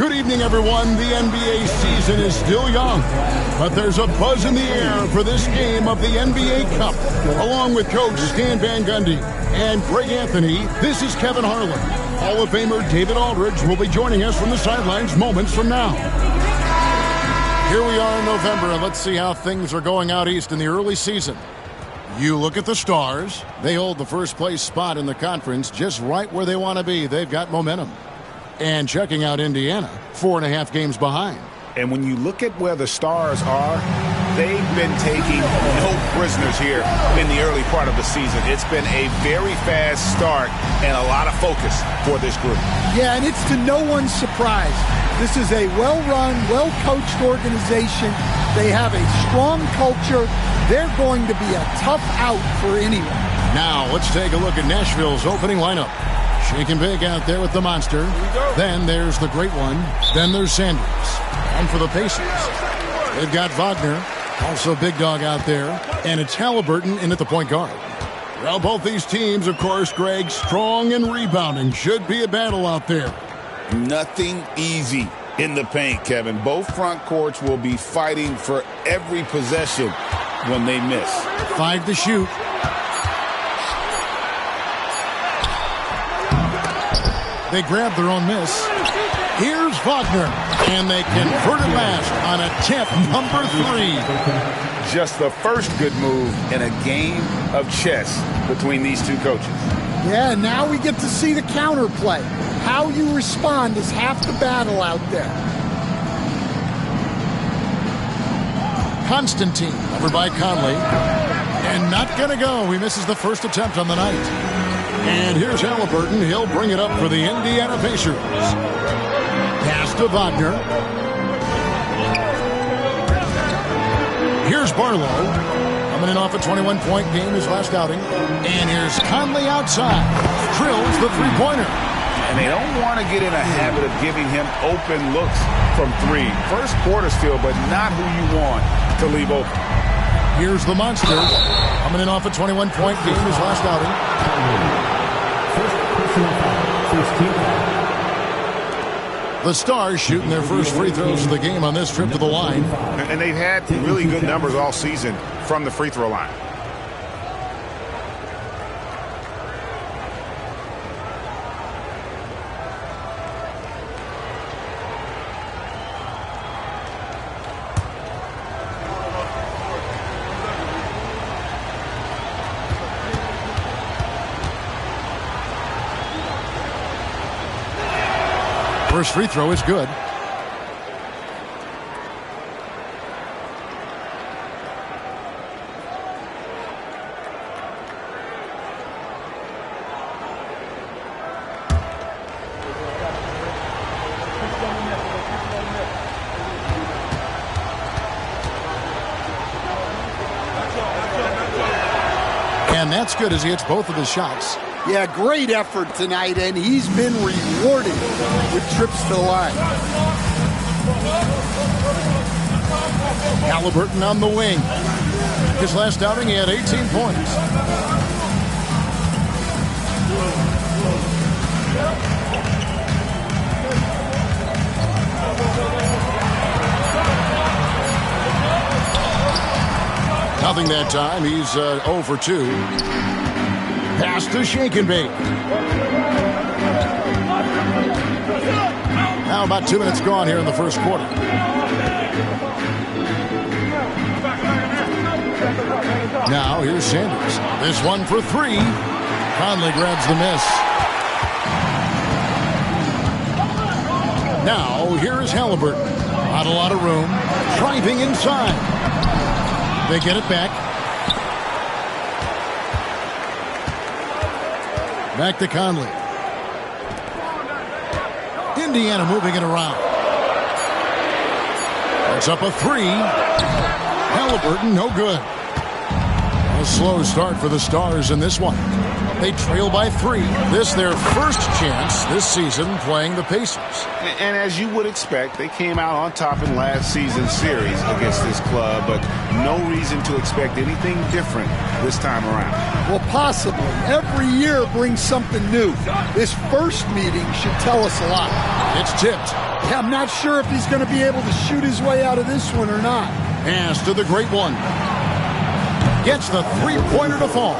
Good evening, everyone. The NBA season is still young, but there's a buzz in the air for this game of the NBA Cup. Along with Coach Stan Van Gundy and Greg Anthony, this is Kevin Harlan. Hall of Famer David Aldridge will be joining us from the sidelines moments from now. Here we are in November, and let's see how things are going out east in the early season. You look at the Stars. They hold the first place spot in the conference just right where they want to be. They've got momentum. And checking out Indiana, 4.5 games behind. And when you look at where the Stars are, they've been taking no prisoners here in the early part of the season. It's been a very fast start and a lot of focus for this group. Yeah, and it's to no one's surprise. This is a well-run, well-coached organization. They have a strong culture. They're going to be a tough out for anyone. Now, let's take a look at Nashville's opening lineup. Shaking big out there with the monster. Then there's the great one. Then there's Sanders. And for the Pacers, they've got Wagner, also big dog out there. And it's Halliburton in at the point guard. Well, both these teams, of course, Greg, strong and rebounding. Should be a battle out there. Nothing easy in the paint, Kevin. Both front courts will be fighting for every possession when they miss. 5 to shoot. They grab their own miss. Here's Wagner, and they convert it last on attempt number 3. Just the first good move in a game of chess between these two coaches. Yeah, now we get to see the counterplay. How you respond is half the battle out there. Constantine over by Conley. And not going to go. He misses the first attempt on the night. And here's Halliburton. He'll bring it up for the Indiana Pacers. Pass to Wagner. Here's Barlow. Coming in off a 21-point game his last outing. And here's Conley outside. Drills the three-pointer. And they don't want to get in a habit of giving him open looks from 3. First quarter still, but not who you want to leave open. Here's the monster. Coming in off a 21-point game his last outing. The Stars shooting their first free throws of the game on this trip to the line. And they've had really good numbers all season from the free throw line. First free throw is good. And that's good as he hits both of his shots. Yeah, great effort tonight, and he's been rewarded with trips to the line. Halliburton on the wing. His last outing, he had 18 points. Nothing that time. He's 0 for 2. Pass to Shake and Bake. Now about 2 minutes gone here in the first quarter. Now here's Sanders. This one for 3. Conley grabs the miss. Now here's Halliburton. Not a lot of room. Driving inside. They get it back. Back to Conley. Indiana moving it around. It's up a 3. Halliburton, no good. A slow start for the Stars in this one. They trail by 3. This their first chance this season playing the Pacers. And as you would expect, they came out on top in last season's series against this club, but no reason to expect anything different this time around. Well, possibly. Every year brings something new. This first meeting should tell us a lot. It's tipped. Yeah, I'm not sure if he's going to be able to shoot his way out of this one or not. Pass to the great one. Gets the three-pointer to fall.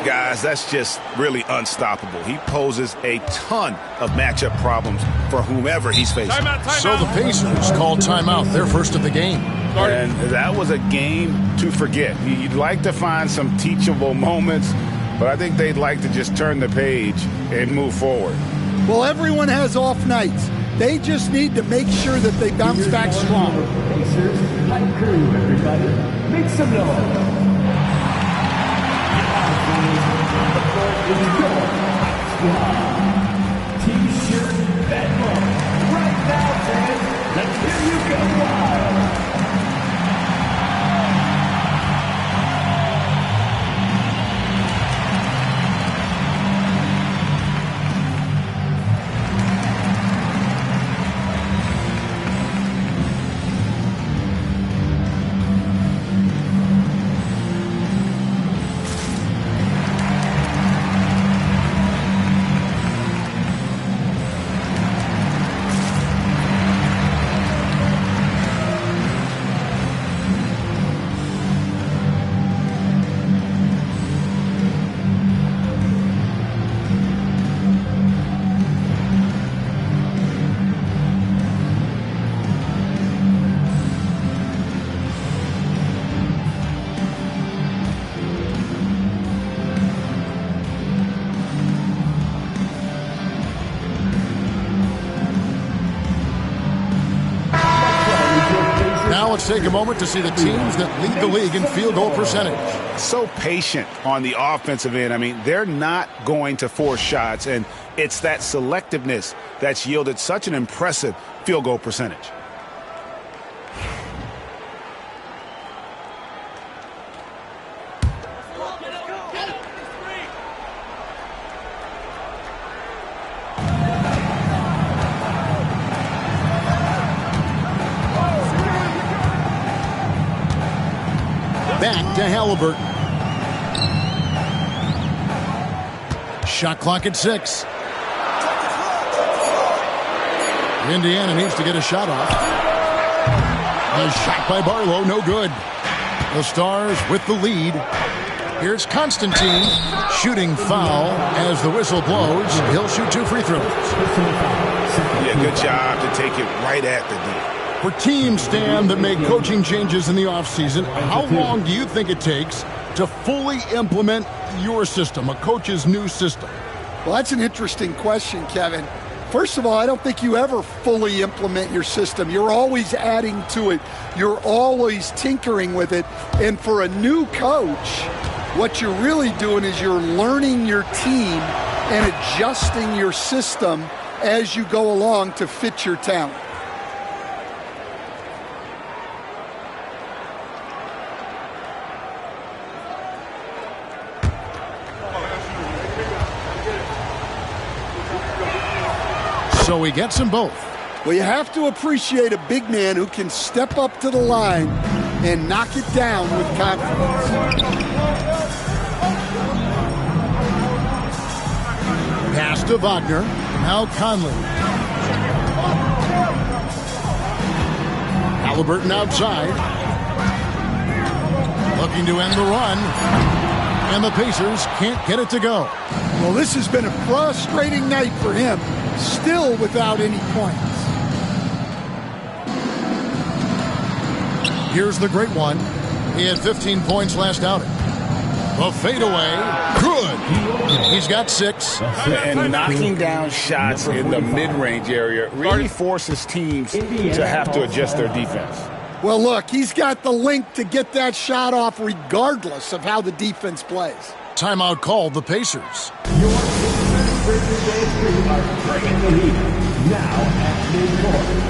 Guys, that's just really unstoppable. He poses a ton of matchup problems for whomever he's facing. So the Pacers call timeout, their first of the game. And that was a game to forget. You'd like to find some teachable moments, but I think they'd like to just turn the page and move forward. Well, everyone has off nights. They just need to make sure that they bounce back strong. Pacers, high crew, everybody. Make some noise. The court is yours. T-shirt bedroom. Right now, fans. Let's hear you go wild. Now let's take a moment to see the teams that lead the league in field goal percentage. So patient on the offensive end. I mean, they're not going to force shots, and it's that selectiveness that's yielded such an impressive field goal percentage. Back to Halliburton. Shot clock at 6. Indiana needs to get a shot off. A shot by Barlow, no good. The Stars with the lead. Here's Constantine, shooting foul as the whistle blows. He'll shoot 2 free throws. Yeah, good job to take it right at the D. For teams, Stan, that make coaching changes in the offseason, how long do you think it takes to fully implement your system, a coach's new system? Well, that's an interesting question, Kevin. First of all, I don't think you ever fully implement your system. You're always adding to it. You're always tinkering with it. And for a new coach, what you're really doing is you're learning your team and adjusting your system as you go along to fit your talent. So he gets them both. Well, you have to appreciate a big man who can step up to the line and knock it down with confidence. Pass to Wagner. Now Conley. Halliburton outside. Looking to end the run. And the Pacers can't get it to go. Well, this has been a frustrating night for him. Still without any points. Here's the great one. He had 15 points last outing. The fadeaway. Good. He's got 6. And knocking down shots in the mid-range area really forces teams to have to adjust their defense. Well, look, he's got the link to get that shot off regardless of how the defense plays. Timeout called the Pacers. Your Pacers are bringing the heat. Now at midcourt.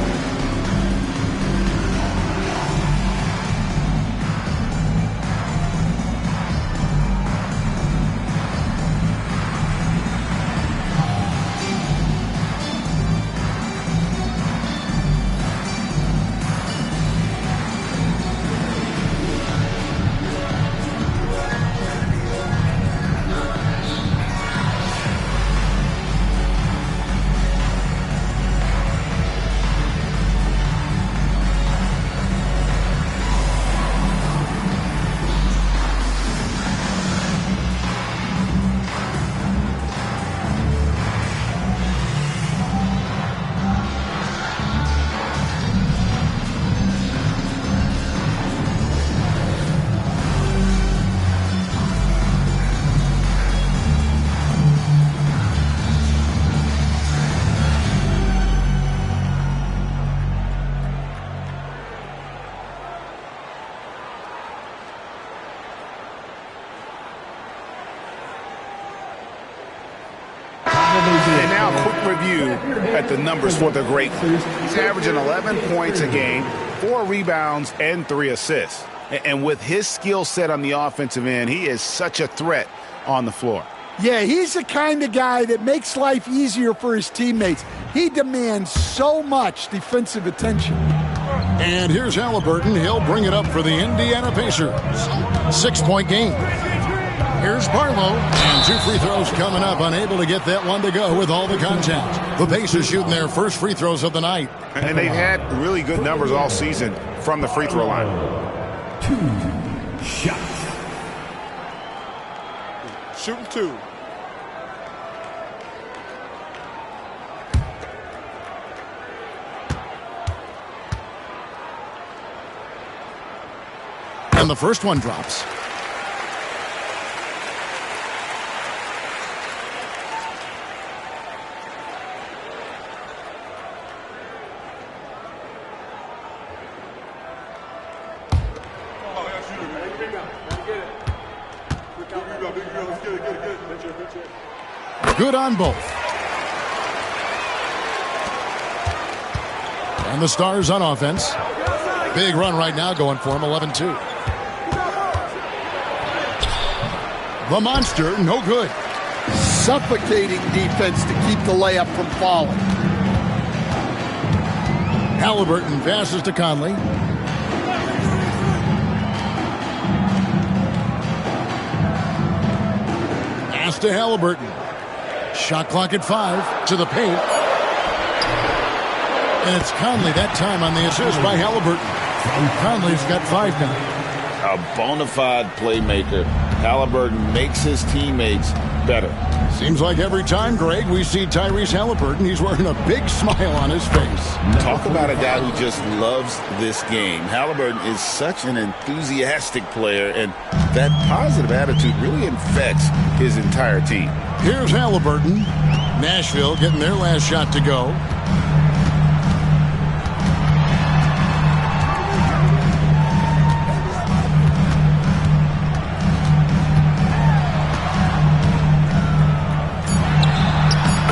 at the numbers for the great. He's averaging 11 points a game, 4 rebounds, and 3 assists. And with his skill set on the offensive end, he is such a threat on the floor. Yeah, he's the kind of guy that makes life easier for his teammates. He demands so much defensive attention. And here's Halliburton. He'll bring it up for the Indiana Pacers. 6-point game. Here's Barlow. And 2 free throws coming up. Unable to get that one to go with all the contact. The Pacers shooting their first free throws of the night. And they've had really good numbers all season from the free throw line. 2 shots. Shooting 2. And the first one drops. Good on both. And the Stars on offense. Big run right now going for him, 11-2. The monster, no good. Suffocating defense to keep the layup from falling. Halliburton passes to Conley. Pass to Halliburton. Shot clock at 5 to the paint. And it's Conley that time on the assist by Halliburton. Conley's got 5 now. A bona fide playmaker. Halliburton makes his teammates better. Seems like every time, Greg, we see Tyrese Halliburton, he's wearing a big smile on his face. Talk about a guy who just loves this game. Halliburton is such an enthusiastic player, and that positive attitude really infects his entire team. Here's Halliburton. Nashville getting their last shot to go.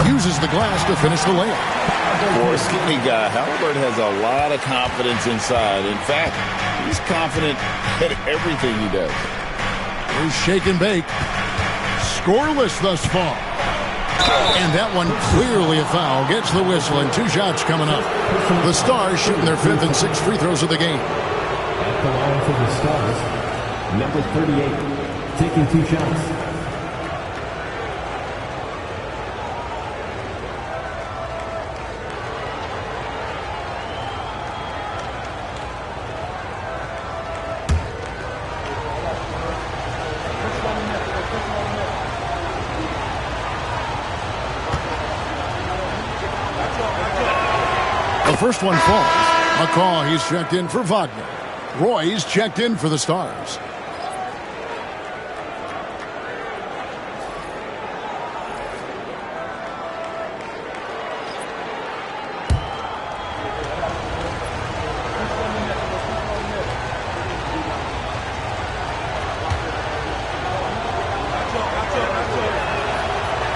Uses the glass to finish the layup. For a skinny guy, Halliburton has a lot of confidence inside. In fact, he's confident at everything he does. Here's shake and bake. Scoreless thus far. And that one clearly a foul. Gets the whistle and 2 shots coming up. The Stars shooting their 5th and 6th free throws of the game. At the line for the Stars, number 38, taking 2 shots. The first one falls. McCaw, he's checked in for Wagner. Roy's checked in for the Stars.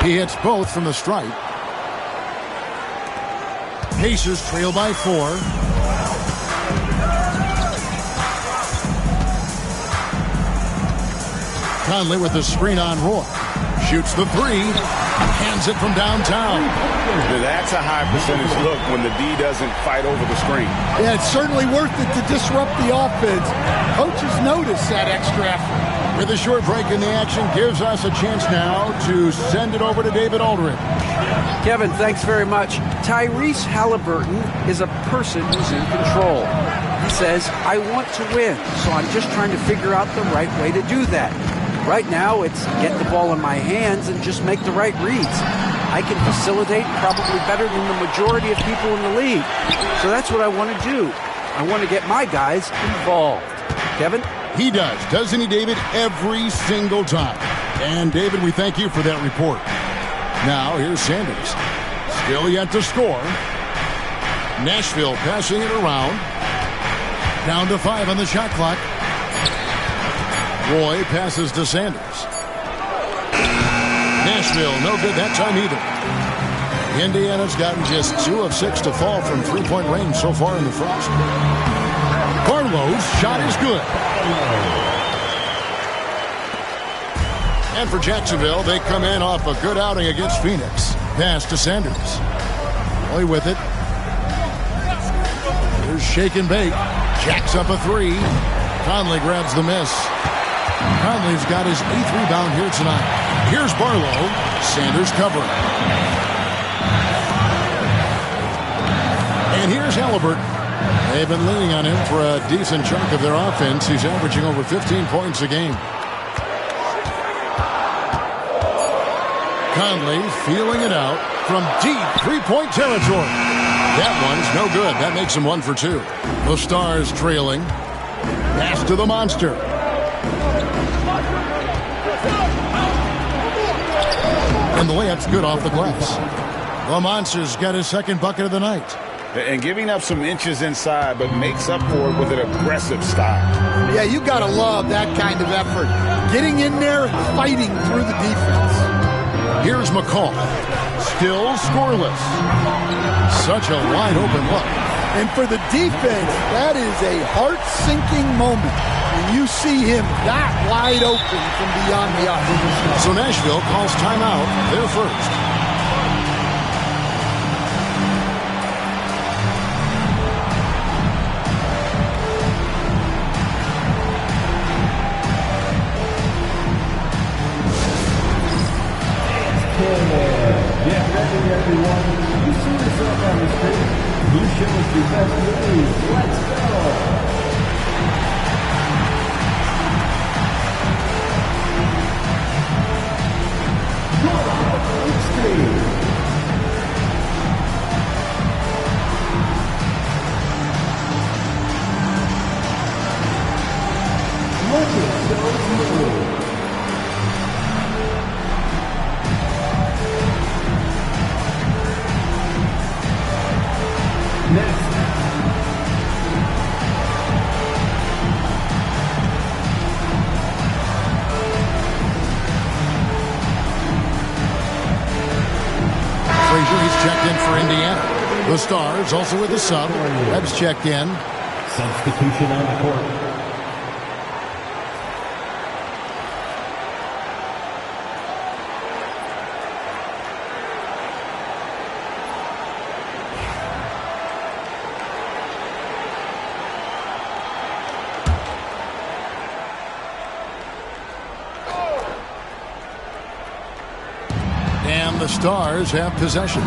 He hits both from the stripe. Pacers trail by 4. Conley with the screen on Roy. Shoots the 3. Hands it from downtown. That's a high percentage look when the D doesn't fight over the screen. Yeah, it's certainly worth it to disrupt the offense. Coaches notice that extra effort. With a short break in the action, gives us a chance now to send it over to David Aldridge. Kevin, thanks very much. Tyrese Halliburton is a person who's in control. He says, I want to win, so I'm just trying to figure out the right way to do that. Right now, it's get the ball in my hands and just make the right reads. I can facilitate probably better than the majority of people in the league. So that's what I want to do. I want to get my guys involved. Kevin? He does, doesn't he, David? Every single time. And, David, we thank you for that report. Now, here's Sanders. Still yet to score. Nashville passing it around. Down to 5 on the shot clock. Roy passes to Sanders. Nashville, no good that time either. Indiana's gotten just 2 of 6 to fall from three-point range so far in the Frost. Barlow's shot is good. And for Jacksonville, they come in off a good outing against Phoenix. Pass to Sanders. Play with it. Here's shake and bake. Jacks up a 3. Conley grabs the miss. Conley's got his 8th rebound here tonight. Here's Barlow. Sanders covering. And here's Halliburton. They've been leaning on him for a decent chunk of their offense. He's averaging over 15 points a game. Conley feeling it out from deep three-point territory. That one's no good. That makes him 1 for 2. The Stars trailing. Pass to the Monster. And the layup's good off the glass. The Monster's got his 2nd bucket of the night. And giving up some inches inside, but makes up for it with an aggressive style. Yeah, you got to love that kind of effort. Getting in there and fighting through the defense. Here's McCall. Still scoreless. Such a wide-open look. And for the defense, that is a heart-sinking moment when you see him that wide open from beyond the arc. So Nashville calls timeout. They're first. Get ready, everyone. You see yourself on the screen. You show us your best moves. Let's go. The Stars also with a sub. Webb's checked in. Substitution on the court. And the Stars have possession.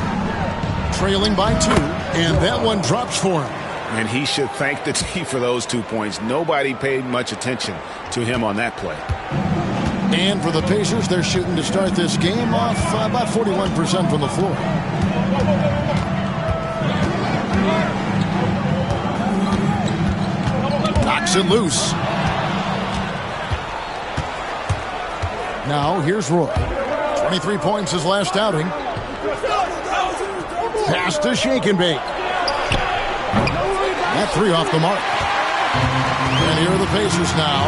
Trailing by 2, and that one drops for him. And he should thank the team for those 2 points. Nobody paid much attention to him on that play. And for the Pacers, they're shooting to start this game off about 41% from the floor. Knocks it loose. Now here's Roy. 23 points his last outing. Pass to shake and bake. That 3 off the mark. And here are the Pacers now.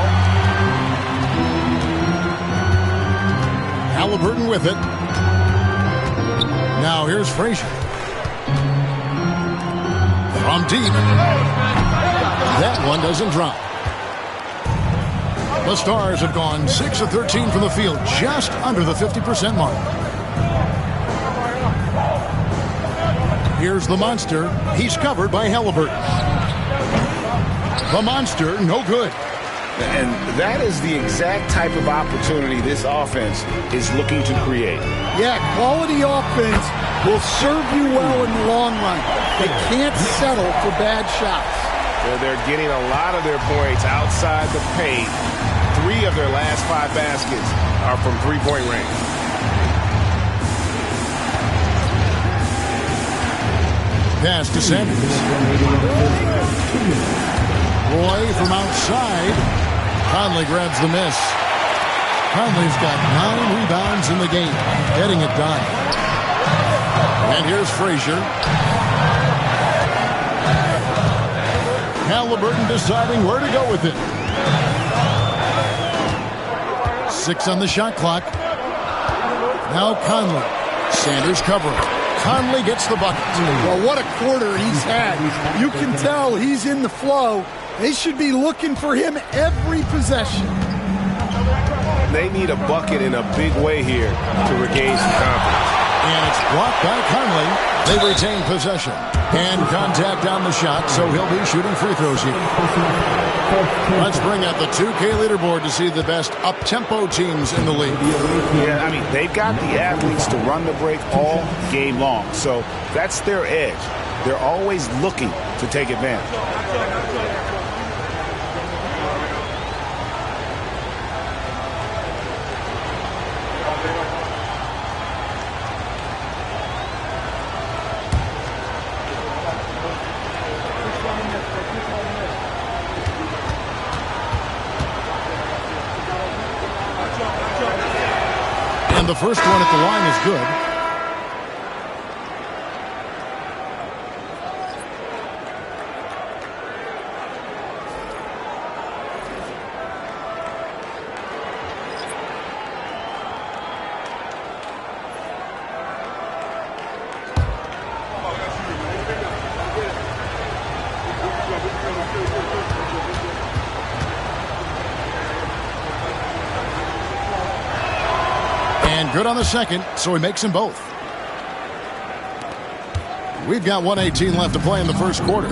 Halliburton with it. Now here's Frazier. From deep. That one doesn't drop. The Stars have gone 6 of 13 from the field, just under the 50% mark. Here's the Monster. He's covered by Halliburton. The Monster, no good. And that is the exact type of opportunity this offense is looking to create. Yeah, quality offense will serve you well in the long run. They can't settle for bad shots. They're getting a lot of their points outside the paint. 3 of their last 5 baskets are from three-point range. Pass to Sanders. Roy from outside. Conley grabs the miss. Conley's got 9 rebounds in the game, getting it done. And here's Frazier. Halliburton deciding where to go with it. 6 on the shot clock. Now Conley. Sanders covering. Conley gets the bucket. Well, what a quarter he's had. You can tell he's in the flow. They should be looking for him every possession. They need a bucket in a big way here to regain some confidence. And it's blocked by Conley. They retain possession. And contact on the shot, so he'll be shooting free throws here. Let's bring out the 2K leaderboard to see the best up-tempo teams in the league. Yeah, I mean, they've got the athletes to run the break all game long. So that's their edge. They're always looking to take advantage. The first one at the line is good. Good on the second, so he makes them both. We've got 1:18 left to play in the first quarter.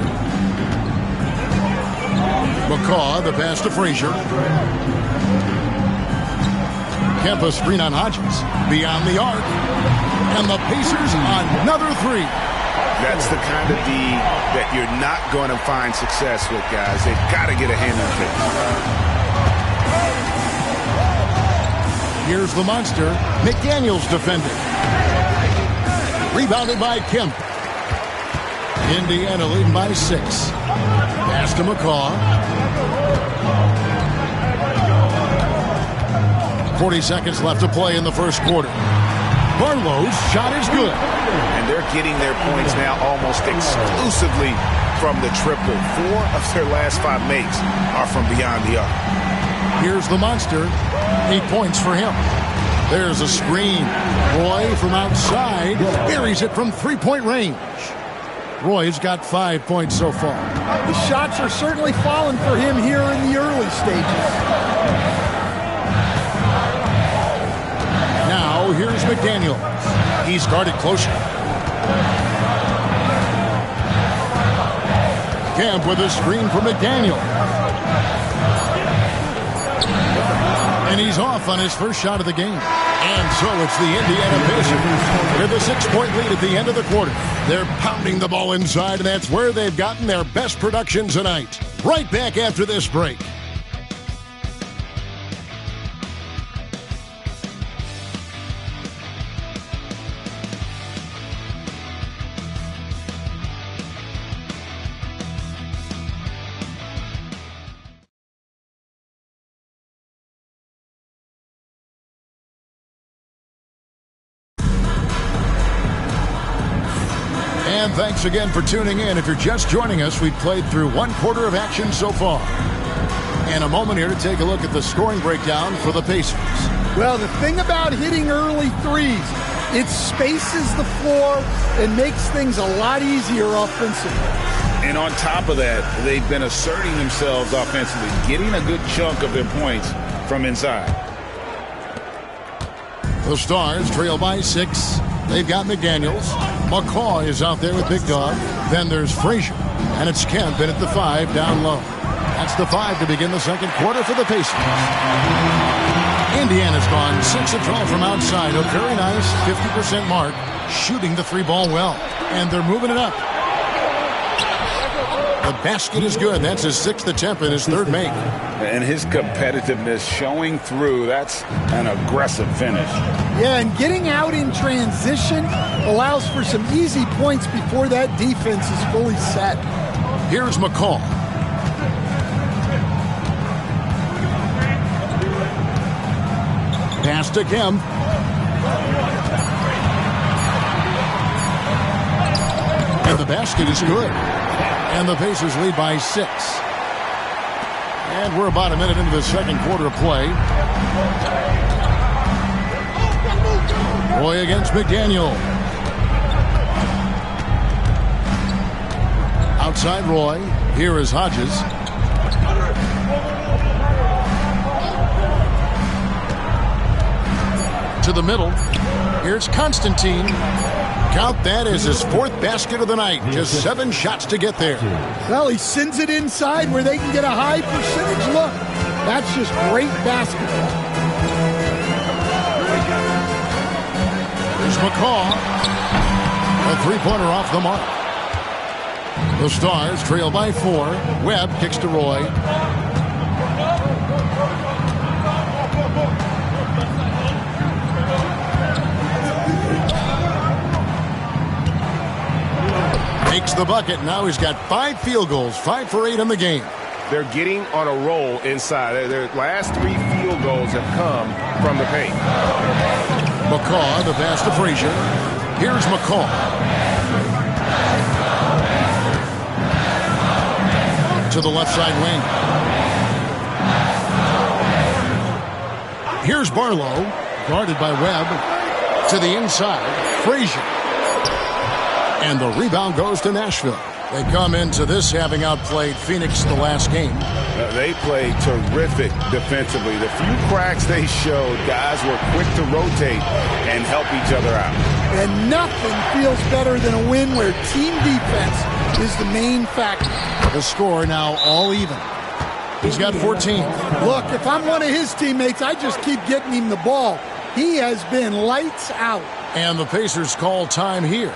McCaw, the pass to Frazier. Kempa screen on Hodges. Beyond the arc. And the Pacers another three. That's the kind of D that you're not going to find success with, guys. They've got to get a hand on it. Here's the monster. McDaniels defending. Rebounded by Kemp. Indiana leading by 6. Pass to McCaw. 40 seconds left to play in the first quarter. Barlow's shot is good. And they're getting their points now almost exclusively from the triple. 4 of their last 5 makes are from beyond the arc. Here's the monster. 8 points for him. There's a screen. Roy from outside buries it from three-point range. Roy's got 5 points so far. The shots are certainly falling for him here in the early stages. Now here's McDaniels. He's guarded closer. Kemp with a screen for McDaniels. And he's off on his first shot of the game. And so it's the Indiana Pacers with a 6-point lead at the end of the quarter. They're pounding the ball inside, and that's where they've gotten their best production tonight. Right back after this break. And thanks again for tuning in. If you're just joining us, we've played through 1 quarter of action so far. And a moment here to take a look at the scoring breakdown for the Pacers. Well, the thing about hitting early threes, it spaces the floor and makes things a lot easier offensively. And on top of that, they've been asserting themselves offensively, getting a good chunk of their points from inside. The Stars trail by 6. They've got McDaniels. McCaw is out there with Big Dog. Then there's Frazier. And it's Kemp in at the 5 down low. That's the 5 to begin the second quarter for the Pacers. Indiana's gone 6 of 12 from outside. A very nice 50% mark. Shooting the 3-ball well. And they're moving it up. The basket is good. That's his 6th attempt and his 3rd make. And his competitiveness showing through. That's an aggressive finish. Yeah, and getting out in transition allows for some easy points before that defense is fully set. Here's McCaw. Pass to Kemp. And the basket is good. And the Pacers lead by 6. And we're about a minute into the second quarter of play. Roy against McDaniel. outside Roy. Here is Hodges. To the middle. Here's Constantine. Count that as his 4th basket of the night. Just 7 shots to get there. Well, he sends it inside where they can get a high percentage look. That's just great basketball. There's McCaw. A 3-pointer off the mark. The Stars trail by 4. Webb kicks to Roy. Makes the bucket. Now he's got 5 field goals, 5 for 8 in the game. They're getting on a roll inside. Their last 3 field goals have come from the paint. McCaw, the pass to Frazier. Here's McCaw. To the left side wing. Here's Barlow, guarded by Webb. To the inside, Frazier. And the rebound goes to Nashville. They come into this having outplayed Phoenix the last game. They played terrific defensively. The few cracks they showed, guys were quick to rotate and help each other out. And nothing feels better than a win where team defense is the main factor. The score now all even. He's got 14. Look, if I'm one of his teammates, I just keep getting him the ball. He has been lights out. And the Pacers call time here.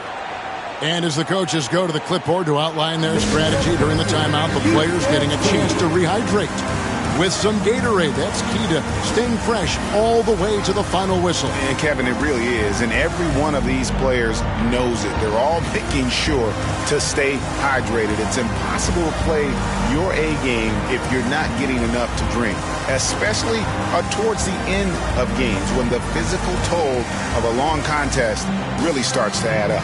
And as the coaches go to the clipboard to outline their strategy during the timeout, the players getting a chance to rehydrate with some Gatorade. That's key to staying fresh all the way to the final whistle. And Kevin, it really is. And every one of these players knows it. They're all making sure to stay hydrated. It's impossible to play your A game if you're not getting enough to drink, especially towards the end of games when the physical toll of a long contest really starts to add up.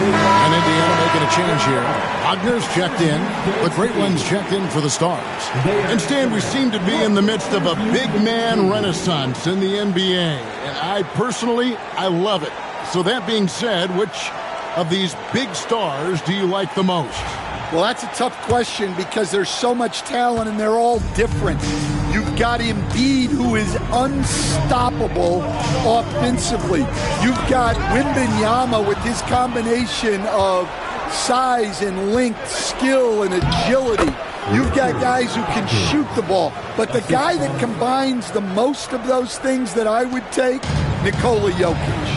And Indiana making a change here. Wagner's checked in. The Great Ones checked in for the Stars. And Stan, we seem to be in the midst of a big man renaissance in the NBA. And I personally love it. So that being said, which of these big stars do you like the most? Well, that's a tough question because there's so much talent and they're all different. You've got Embiid, who is unstoppable offensively. You've got Wembanyama with his combination of size and length, skill and agility. You've got guys who can shoot the ball. But the guy that combines the most of those things that I would take, Nikola Jokic.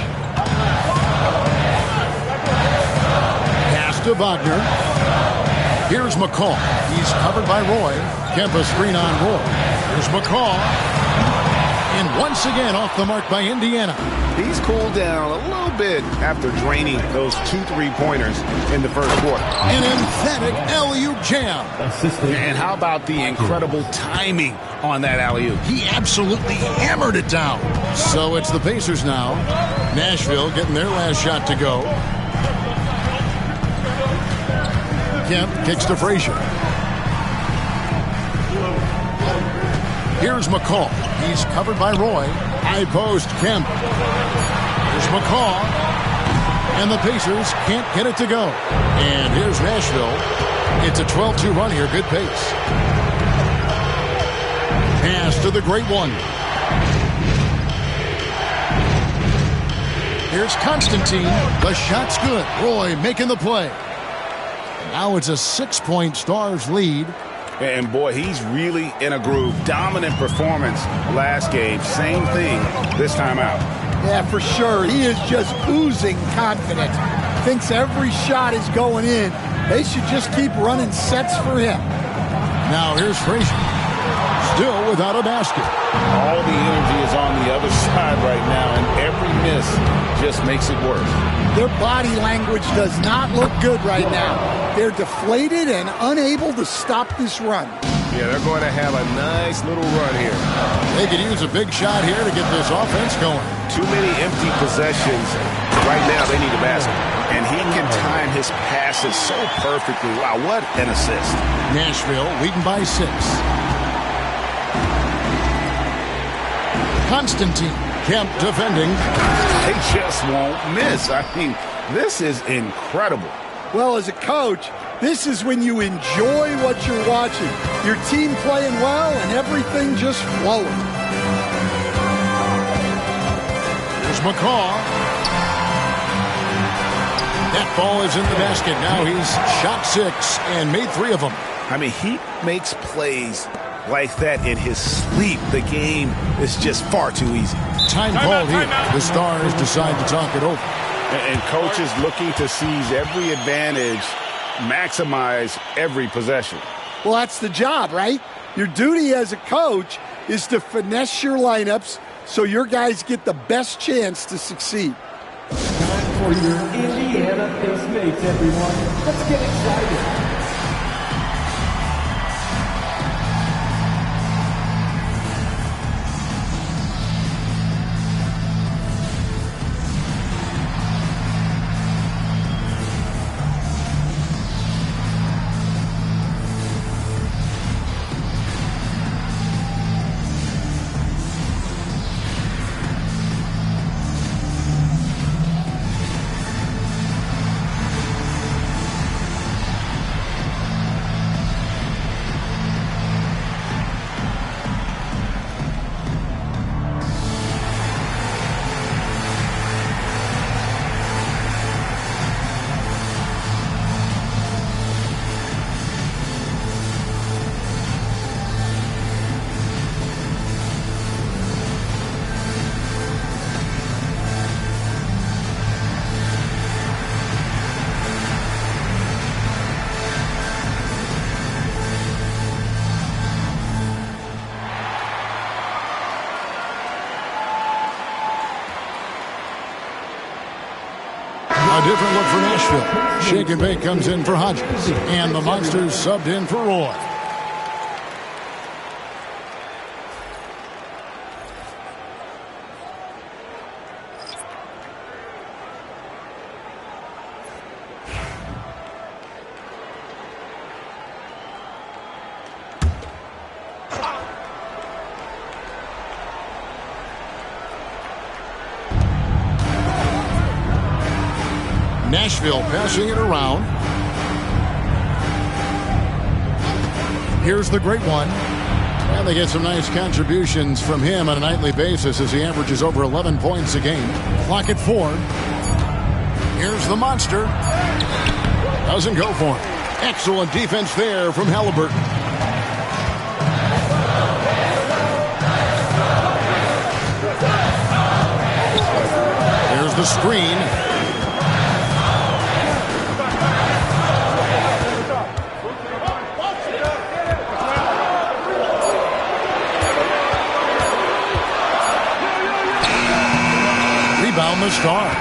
Pass to Wagner. Here's McCaw. He's covered by Roy. Kempa screen on Roy. Here's McCaw. And once again off the mark by Indiana. He's cooled down a little bit after draining those 2 3-pointers in the first quarter. An emphatic alley-oop jam. And how about the incredible timing on that alley-oop? He absolutely hammered it down. So it's the Pacers now. Nashville getting their last shot to go. Kemp kicks to Frazier. Here's McCaw. He's covered by Roy. High post, Kemp. Here's McCaw. And the Pacers can't get it to go. And here's Nashville. It's a 12-2 run here. Good pace. Pass to the Great One. Here's Constantine. The shot's good. Roy making the play. Now it's a 6-point Stars lead. And boy, he's really in a groove. Dominant performance last game. Same thing this time out. Yeah, for sure. He is just oozing confidence. thinks every shot is going in. They should just keep running sets for him. Now here's Frazier. Still without a basket. All the energy is on the other side right now, and every miss just makes it worse. Their body language does not look good right now. They're deflated and unable to stop this run. Yeah, they're going to have a nice little run here. They could use a big shot here to get this offense going. Too many empty possessions. Right now, they need a basket. And he can time his passes so perfectly. Wow, what an assist. Nashville leading by 6. Constantine kept defending. They just won't miss. I mean, this is incredible. Well, as a coach, this is when you enjoy what you're watching. Your team playing well and everything just flowing. Here's McCaw. That ball is in the basket. Now he's shot 6 and made 3 of them. I mean, he makes plays like that in his sleep. The game is just far too easy. Time called here. The Stars decide to talk it over. And coaches looking to seize every advantage, maximize every possession. Well, that's the job, right? Your duty as a coach is to finesse your lineups so your guys get the best chance to succeed. Time for your Indiana Pace mates, everyone. Let's get excited. A different look for Nashville. Shake and Bake comes in for Hodges. And the Monsters subbed in for Roy. Nashville passing it around. Here's the great one. And they get some nice contributions from him on a nightly basis as he averages over 11 points a game. Clock at 4. Here's the monster. Doesn't go for it. Excellent defense there from Halliburton. Here's the screen. Rebound the Stars.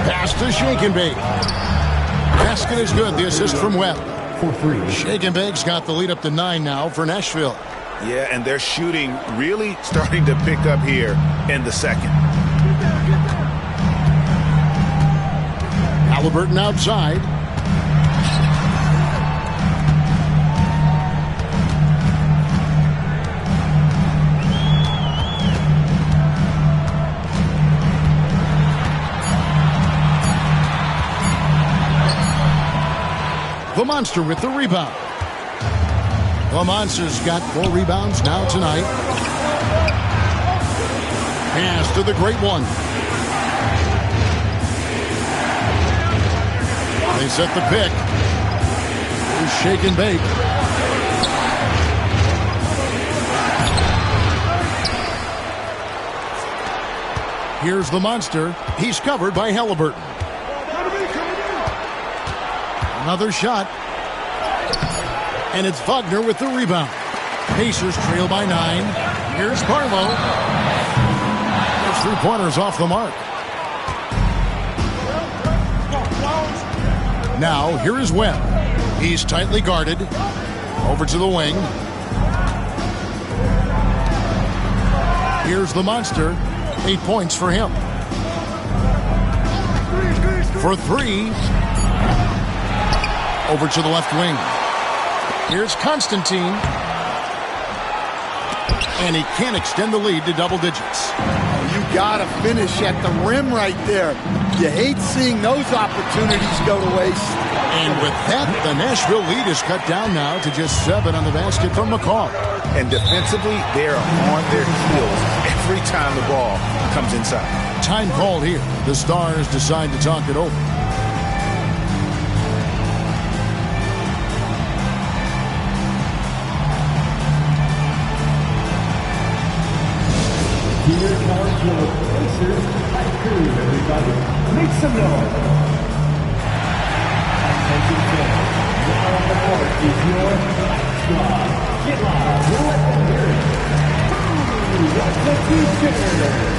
Pass to Shake and Bake. Basket is good. The assist from Webb. For 3. Shake and Bake's got the lead up to 9 now for Nashville. Yeah, and their shooting really starting to pick up here in the second. Halliburton outside. The Monster with the rebound. The Monster's got 4 rebounds now tonight. Pass to the great one. They set the pick. Here's Shake and Bake. Here's the monster. He's covered by Halliburton. Another shot. And it's Wagner with the rebound. Pacers trail by 9. Here's Barlow. There's 3-pointers off the mark. Now, here is Webb. He's tightly guarded. Over to the wing. Here's the monster. 8 points for him. For 3. Over to the left wing. Here's Constantine. And he can't extend the lead to double digits. You got to finish at the rim right there. You hate seeing those opportunities go to waste. And with that, the Nashville lead is cut down now to just 7 on the basket from McCall. And defensively, they're on their heels every time the ball comes inside. Time called here. The Stars decide to talk it over. Here comes your Pacers haiku, everybody. Make some noise. Attention fans. Now on the court is your squad. Get loud. Let them hear it. What's the future?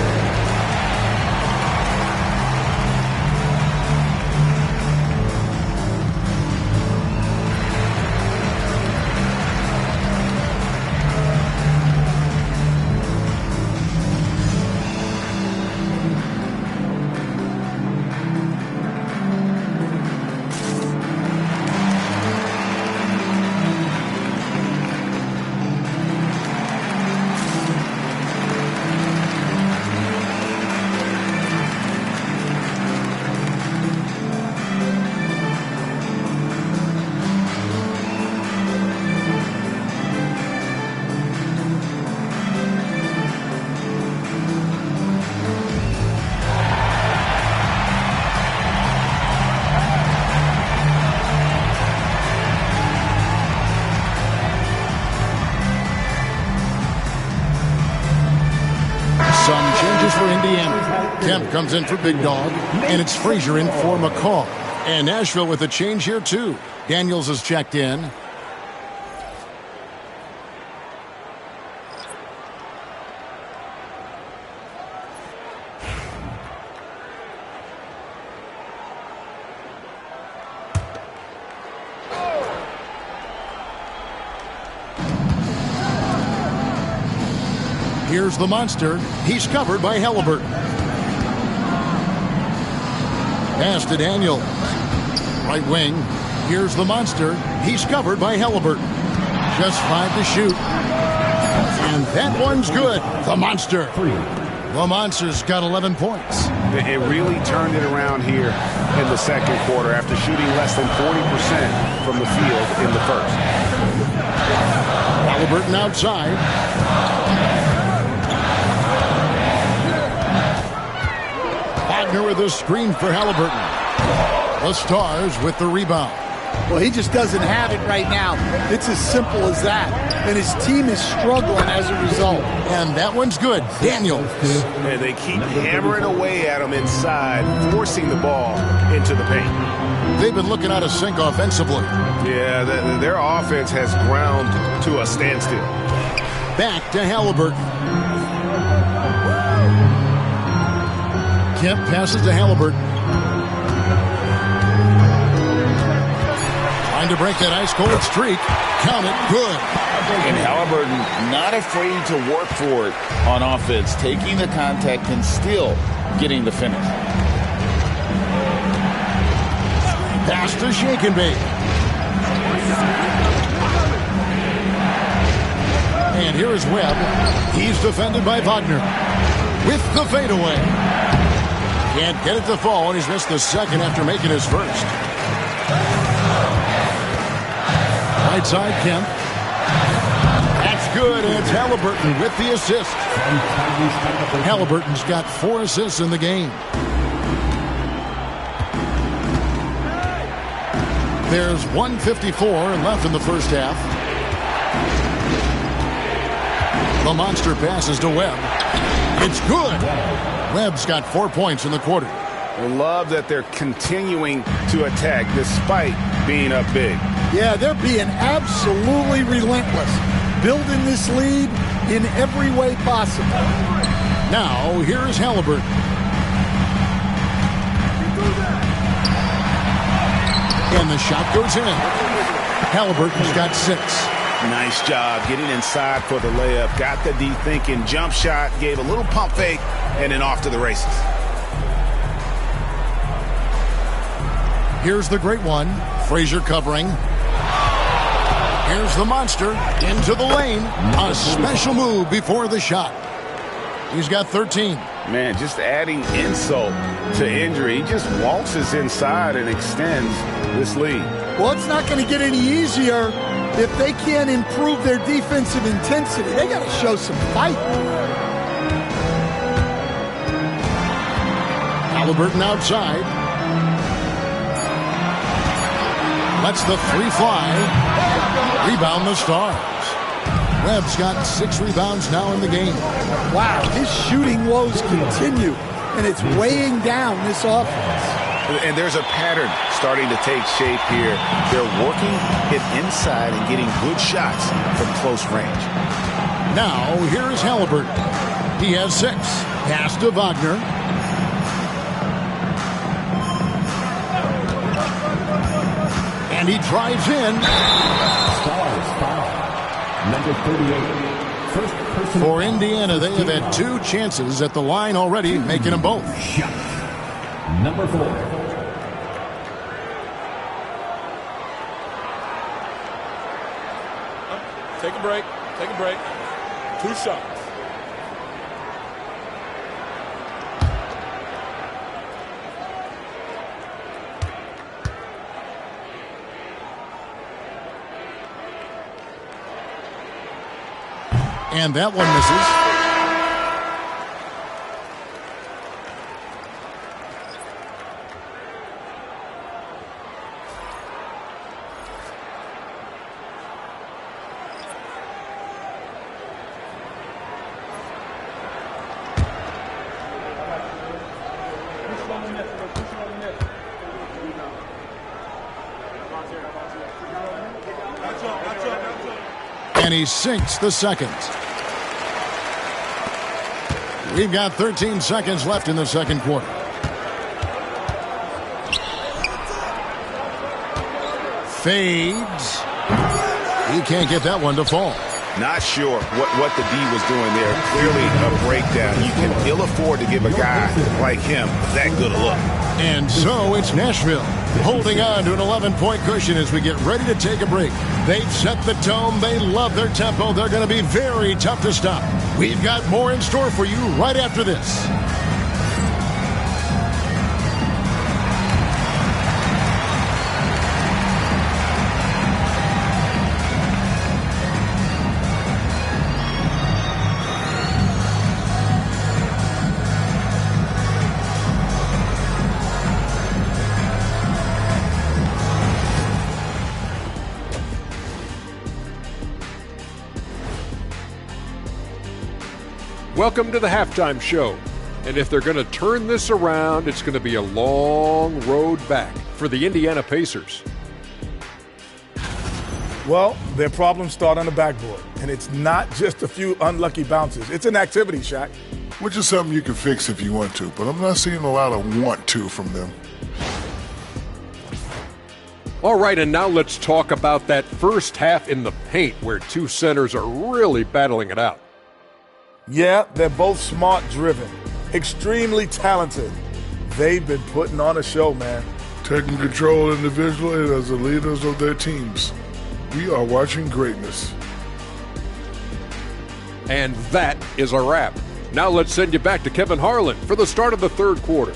Some changes for Indiana. Kemp comes in for Big Dog, and it's Frazier in for McCall. And Nashville with a change here, too. Daniels is checked in. Here's the monster. He's covered by Halliburton. Pass to Daniels. Right wing. Here's the monster. He's covered by Halliburton. Just 5 to shoot. And that one's good. The monster. The monster's got 11 points. It really turned it around here in the second quarter after shooting less than 40% from the field in the first. Halliburton outside. Wagner with a screen for Halliburton. The Stars with the rebound. Well, he just doesn't have it right now. It's as simple as that. And his team is struggling as a result. And that one's good. Daniels. And they keep hammering away at him inside, forcing the ball into the paint. They've been looking out of sync offensively. Yeah, their offense has ground to a standstill. Back to Halliburton. Kemp passes to Halliburton. Trying to break that ice-cold streak. Count it. Good. And Halliburton not afraid to work for it on offense, taking the contact and still getting the finish. Pass to Shake and Bake. And here is Webb. He's defended by Wagner. With the fadeaway. Can't get it to fall, and he's missed the second after making his first. Right side, Kemp. That's good, and it's Halliburton with the assist. Halliburton's got 4 assists in the game. There's 1:54 left in the first half. The monster passes to Webb. It's good. Webb's got 4 points in the quarter. I love that they're continuing to attack despite being up big. Yeah, they're being absolutely relentless, building this lead in every way possible. Now, here's Halliburton. And the shot goes in. Halliburton's got 6. Nice job getting inside for the layup. Got the D thinking, jump shot, gave a little pump fake, and then off to the races. Here's the great one. Frazier covering. Here's the monster into the lane. A special move before the shot. He's got 13. Man, just adding insult to injury. He just waltzes inside and extends this lead. Well, it's not going to get any easier if they can't improve their defensive intensity. They got to show some fight. Halliburton outside. Lets the 3 fly. Rebound the Stars. Webb's got 6 rebounds now in the game. Wow, his shooting woes continue, and it's weighing down this offense. And there's a pattern starting to take shape here. They're working it inside and getting good shots from close range. Now, here's Halliburton. He has 6. Pass to Wagner. And he drives in. Stars foul. Number 38. First person. For Indiana, they have had 2 chances at the line already, making them both. Shot. Number 4. Take a break. Take a break. 2 shots. And that one misses. And he sinks the second. We've got 13 seconds left in the second quarter. Fades. He can't get that one to fall. Not sure what the D was doing there. Clearly a breakdown. You can ill afford to give a guy like him that good a look. And so it's Nashville holding on to an 11-point cushion as we get ready to take a break. They've set the tone. They love their tempo. They're going to be very tough to stop. We've got more in store for you right after this. Welcome to the halftime show. And if they're going to turn this around, it's going to be a long road back for the Indiana Pacers. Well, their problems start on the backboard, and it's not just a few unlucky bounces. It's an activity, Shaq. Which is something you can fix if you want to, but I'm not seeing a lot of want to from them. All right, and now let's talk about that first half in the paint where 2 centers are really battling it out. Yeah, they're both smart-driven, extremely talented. They've been putting on a show, man. Taking control individually as the leaders of their teams. We are watching greatness. And that is a wrap. Now let's send you back to Kevin Harlan for the start of the third quarter.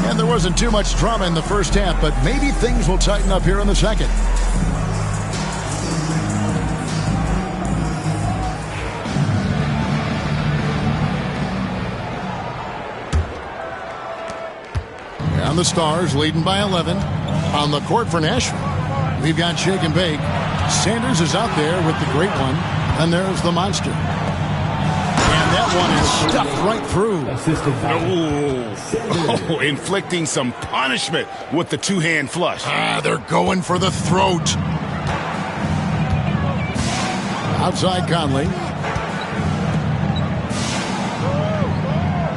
And there wasn't too much drama in the first half, but maybe things will tighten up here in the second. And the Stars leading by 11. On the court for Nashville, we've got Shake and Bake. Sanders is out there with the great one. And there's the monster. And that one is stuffed right through. Oh, inflicting some punishment with the two-hand flush. They're going for the throat. Outside Conley.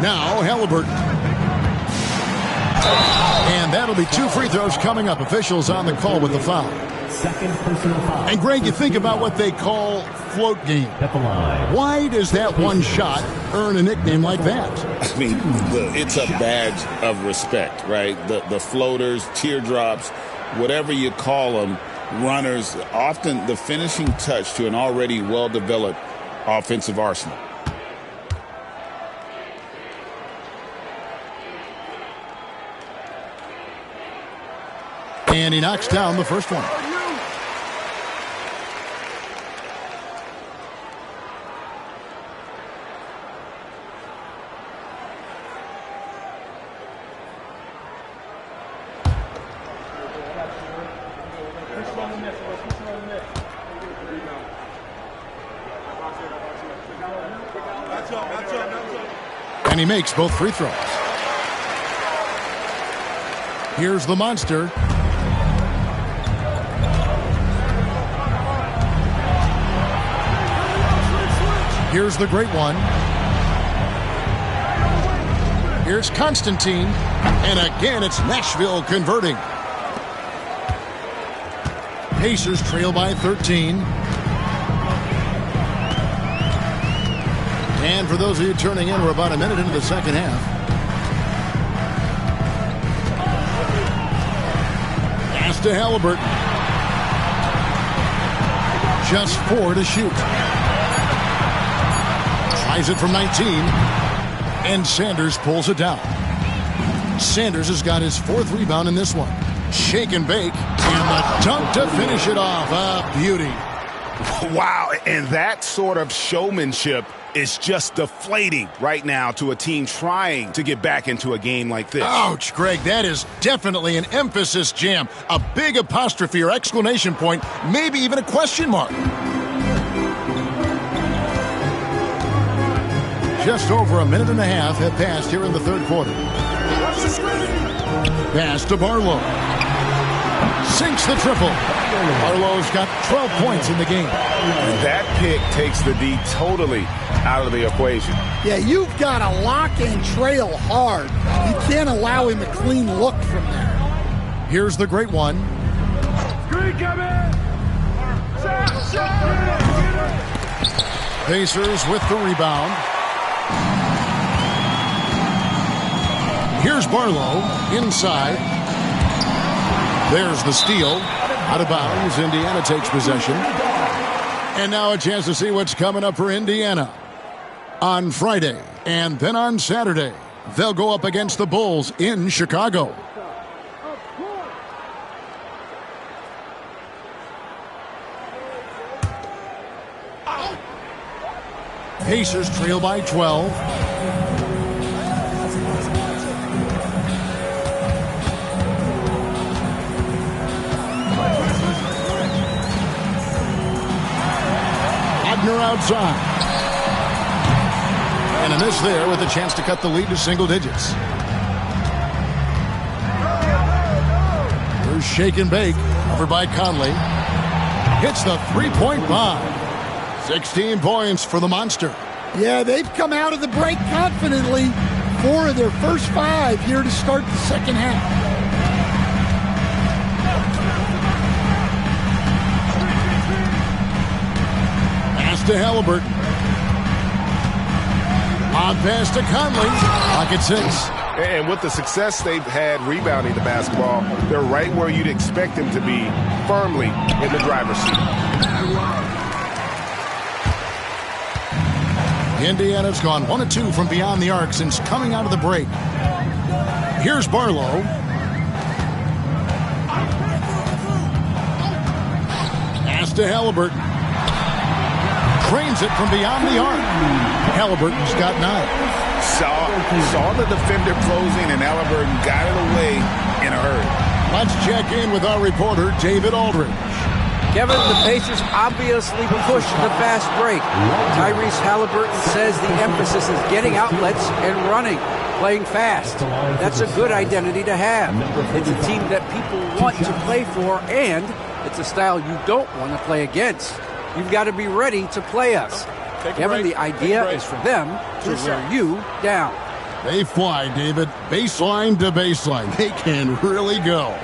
Now Halliburton. And that'll be 2 free throws coming up. Officials on the call with the foul. Second personal foul. And Greg, you think about what they call float game. Why does that one shot earn a nickname like that? I mean, it's a badge of respect, right? The floaters, teardrops, whatever you call them, runners, often the finishing touch to an already well-developed offensive arsenal. And he knocks down the first one. And he makes both free throws. Here's the monster. Here's the great one. Here's Constantine. And again, it's Nashville converting. Pacers trail by 13. And for those of you turning in, we're about a minute into the second half. Pass to Halliburton. Just 4 to shoot. Tries it from 19. And Sanders pulls it down. Sanders has got his 4th rebound in this one. Shake and bake. And the dunk to finish it off. A beauty. Wow, and that sort of showmanship is just deflating right now to a team trying to get back into a game like this. Ouch, Greg, that is definitely an emphasis jam. A big apostrophe or exclamation point, maybe even a question mark. Just over a minute and a half have passed here in the third quarter. Pass to Barlow. Sinks the triple. Barlow's got 12 points in the game. That pick takes the D totally out of the equation. Yeah, you've got to lock and trail hard. You can't allow him a clean look from there. Here's the great one. Pacers with the rebound. Here's Barlow inside. There's the steal. Out of bounds. Indiana takes possession. And now a chance to see what's coming up for Indiana. On Friday and then on Saturday, they'll go up against the Bulls in Chicago. Pacers trail by 12. Outside. And a miss there with a chance to cut the lead to single digits. Here's Shake and Bake, covered by Conley. Hits the three-point bomb. 16 points for the monster. Yeah, they've come out of the break confidently. 4 of their first 5 here to start the second half. To Halliburton. On pass to Conley. Pocket 6. And with the success they've had rebounding the basketball, they're right where you'd expect them to be, firmly in the driver's seat. Indiana's gone 1 of 2 from beyond the arc since coming out of the break. Here's Barlow. Pass to Halliburton. Trains it from beyond the arc. Halliburton's got 9. Saw the defender closing, and Halliburton got it away in a hurry. Let's check in with our reporter, David Aldridge. Kevin, the Pacers obviously pushed the fast break. Tyrese Halliburton says the emphasis is getting outlets and running, playing fast. That's a good identity to have. It's a team that people want to play for, and it's a style you don't want to play against. You've got to be ready to play us. Kevin, the idea is for them to wear you down. They fly, David. Baseline to baseline. They can really go.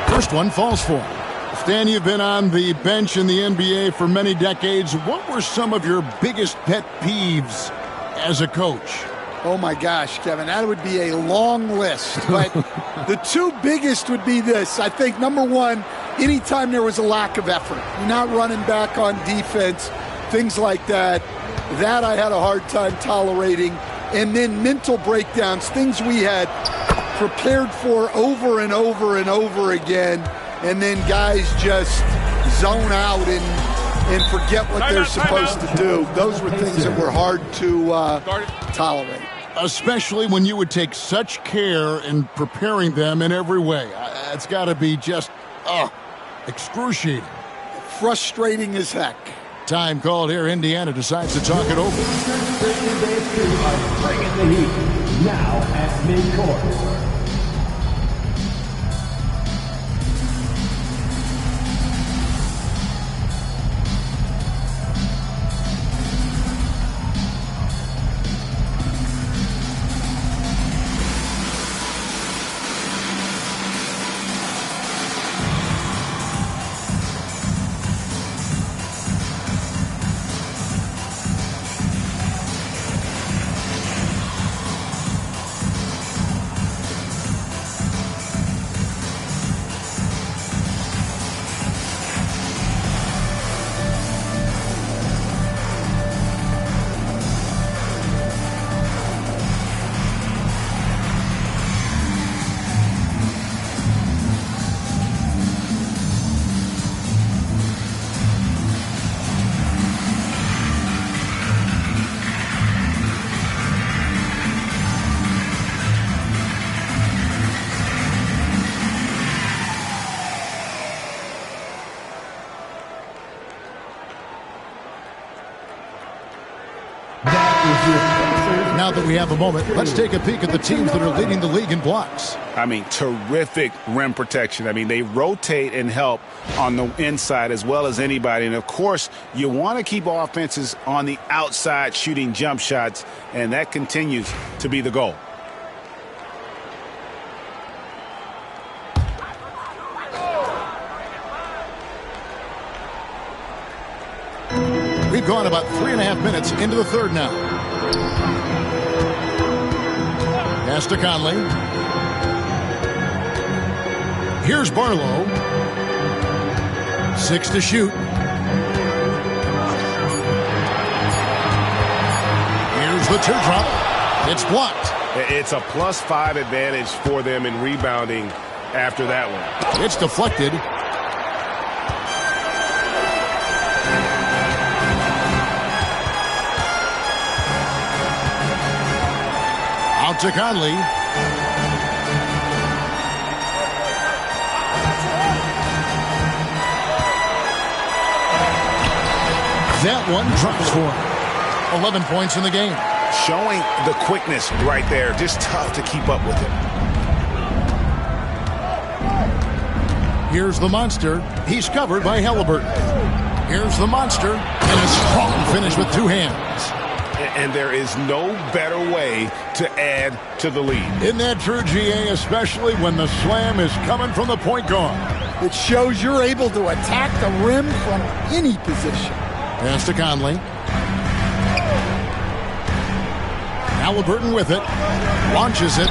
First one falls for him. Stan, you've been on the bench in the NBA for many decades. What were some of your biggest pet peeves as a coach? Oh, my gosh, Kevin, that would be a long list. But the two biggest would be this. I think, number one, anytime there was a lack of effort, you're not running back on defense, things like that, that I had a hard time tolerating. And then mental breakdowns, things we had prepared for over and over and over again, and then guys just zone out and forget what they're supposed to do. Those were things that were hard to tolerate. Especially when you would take such care in preparing them in every way. It's got to be just excruciating. Frustrating as heck. Time called here. Indiana decides to talk it over. Bringing the heat now at midcourt. Now that we have a moment, let's take a peek at the teams that are leading the league in blocks. I mean, terrific rim protection. I mean, they rotate and help on the inside as well as anybody. And, of course, you want to keep offenses on the outside shooting jump shots, and that continues to be the goal. We've gone about 3.5 minutes into the third now. Pass to Conley. Here's Barlow. 6 to shoot. Here's the teardrop. It's blocked. It's a +5 advantage for them in rebounding after that one. It's deflected. Out to Conley. That one drops for him. 11 points in the game. Showing the quickness right there. Just tough to keep up with it. Here's the monster. He's covered by Halliburton. Here's the monster. And a strong finish with two hands. And there is no better way to add to the lead. Isn't that true, GA, especially when the slam is coming from the point guard? It shows you're able to attack the rim from any position. Pass to Conley. Halliburton with it. Launches it.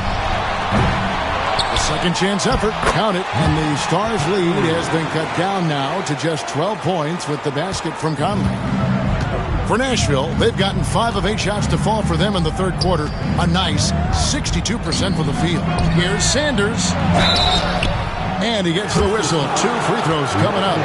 A second chance effort. Count it. And the Stars' lead has been cut down now to just 12 points with the basket from Conley. For Nashville, they've gotten 5 of 8 shots to fall for them in the third quarter. A nice 62% for the field. Here's Sanders. And he gets the whistle. 2 free throws coming up.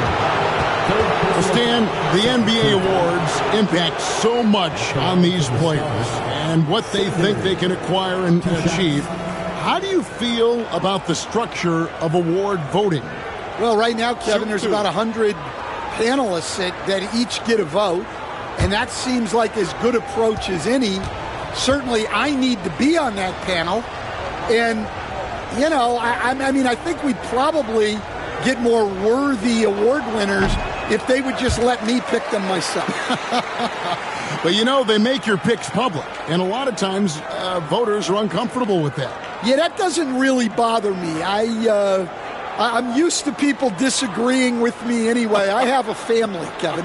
Well, Stan, the NBA awards impact so much on these players and what they think they can acquire and achieve. How do you feel about the structure of award voting? Well, right now, Kevin, there's about 100 panelists that each get a vote, and that seems like as good approach as any. Certainly, I need to be on that panel, and, you know, I mean, I think we'd probably get more worthy award winners if they would just let me pick them myself. But, you know, they make your picks public, and a lot of times voters are uncomfortable with that. Yeah, that doesn't really bother me. I'm used to people disagreeing with me anyway. I have a family, Kevin.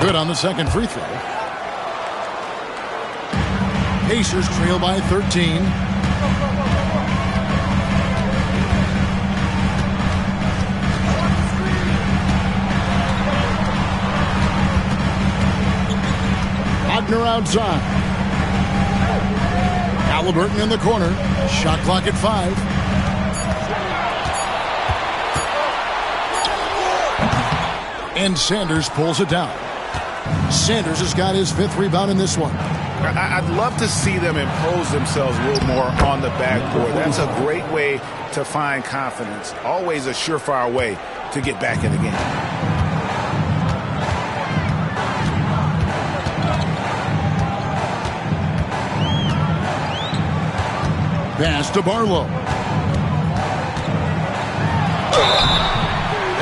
Good on the second free throw. Pacers trail by 13. Wagner outside. Halliburton in the corner. Shot clock at 5. And Sanders pulls it down. Sanders has got his 5th rebound in this one. I'd love to see them impose themselves a little more on the backboard. That's a great way to find confidence. Always a surefire way to get back in the game. Pass to Barlow.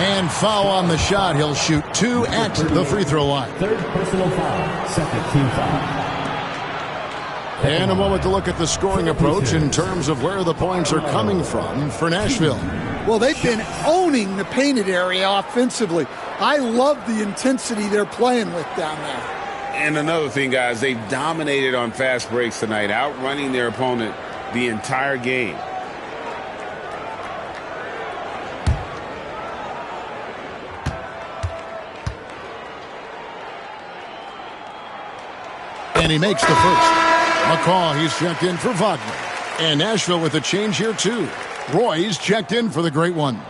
And foul on the shot. He'll shoot 2 at the free throw line. 3rd personal foul. 2nd team foul. And a moment to look at the scoring approach in terms of where the points are coming from for Nashville. Well, they've been owning the painted area offensively. I love the intensity they're playing with down there. And another thing, guys, they've dominated on fast breaks tonight, outrunning their opponent the entire game. And he makes the first. McCaw, he's checked in for Wagner. And Nashville with a change here, too. Roy's checked in for the great one.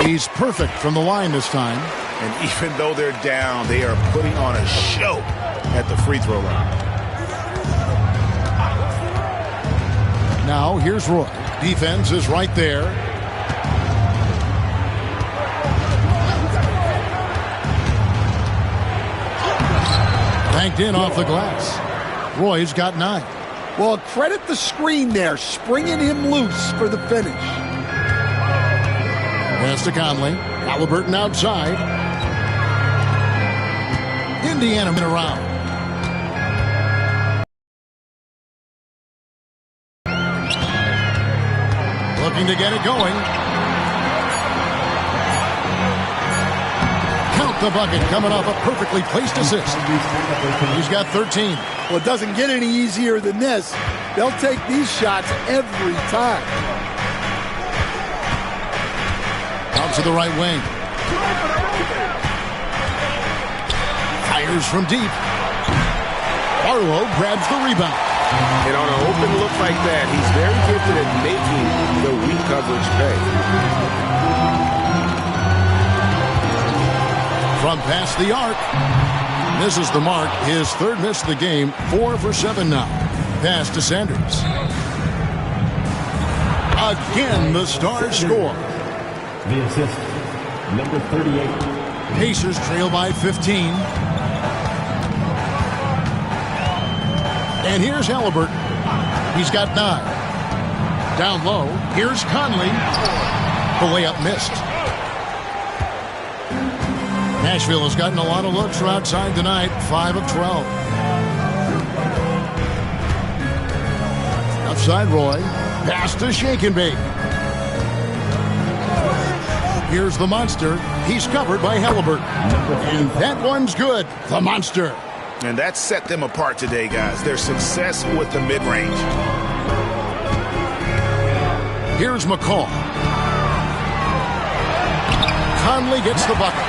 He's perfect from the line this time. And even though they're down, they are putting on a show at the free throw line. Now, here's Roy. Defense is right there. Banked in off the glass. Roy's got 9. Well, credit the screen there, springing him loose for the finish. Pass to Conley. Halliburton outside. Indiana been around. Looking to get it going. Count the bucket coming off a perfectly placed assist. He's got 13. Well, it doesn't get any easier than this. They'll take these shots every time. Out to the right wing. Fires from deep. Barlow grabs the rebound. And on an open look like that, he's very gifted at making the weak coverage pay. From past the arc. Misses the mark. His 3rd miss of the game. 4 for 7 now. Pass to Sanders. Again, the Stars score. The assist, number 38. Pacers trail by 15. And here's Halliburton. He's got 9. Down low. Here's Conley. The layup missed. Nashville has gotten a lot of looks from outside tonight. 5 of 12. Outside Roy. Pass to Shake and Bake. Here's the monster. He's covered by Halliburton. And that one's good. The monster. And that set them apart today, guys. Their success with the mid-range. Here's McCall. Conley gets the bucket.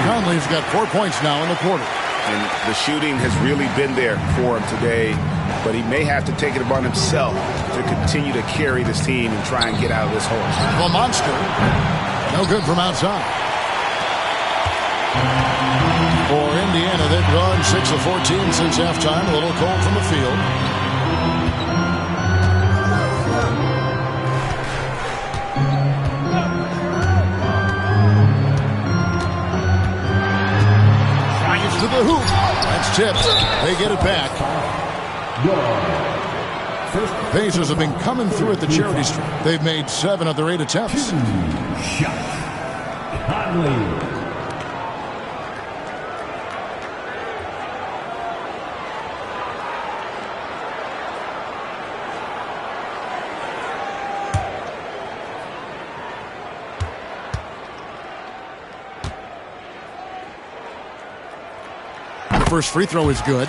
Conley's got 4 points now in the quarter. And the shooting has really been there for him today, but he may have to take it upon himself to continue to carry this team and try and get out of this hole. The monster, no good from outside. For Indiana, they've gone 6 of 14 since halftime. A little cold from the field. To the hoop. That's tipped. They get it back. Pacers have been coming through at the charity stripe. They've made 7 of their 8 attempts. Shot. Conley. First free throw is good.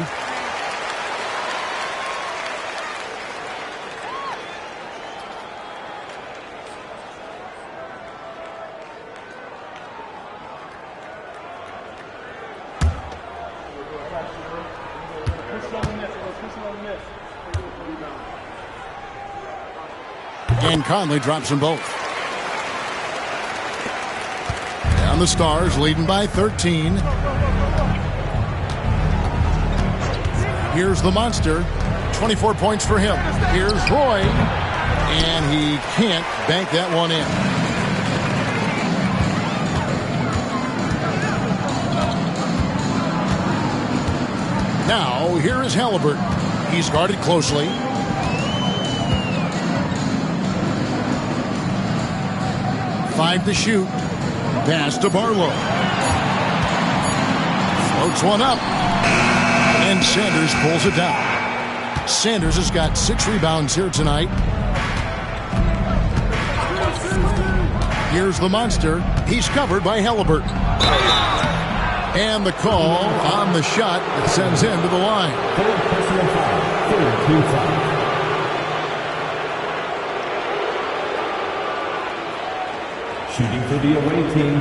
And Conley drops them both. Down the Stars, leading by 13. Here's the monster. 24 points for him. Here's Roy. And he can't bank that one in. Now, here is Halliburton. He's guarded closely. Five to shoot. Pass to Barlow. Floats one up. And Sanders pulls it down. Sanders has got 6 rebounds here tonight. Here's the monster. He's covered by Halliburton. And the call on the shot that sends him to the line. Shooting for the away team,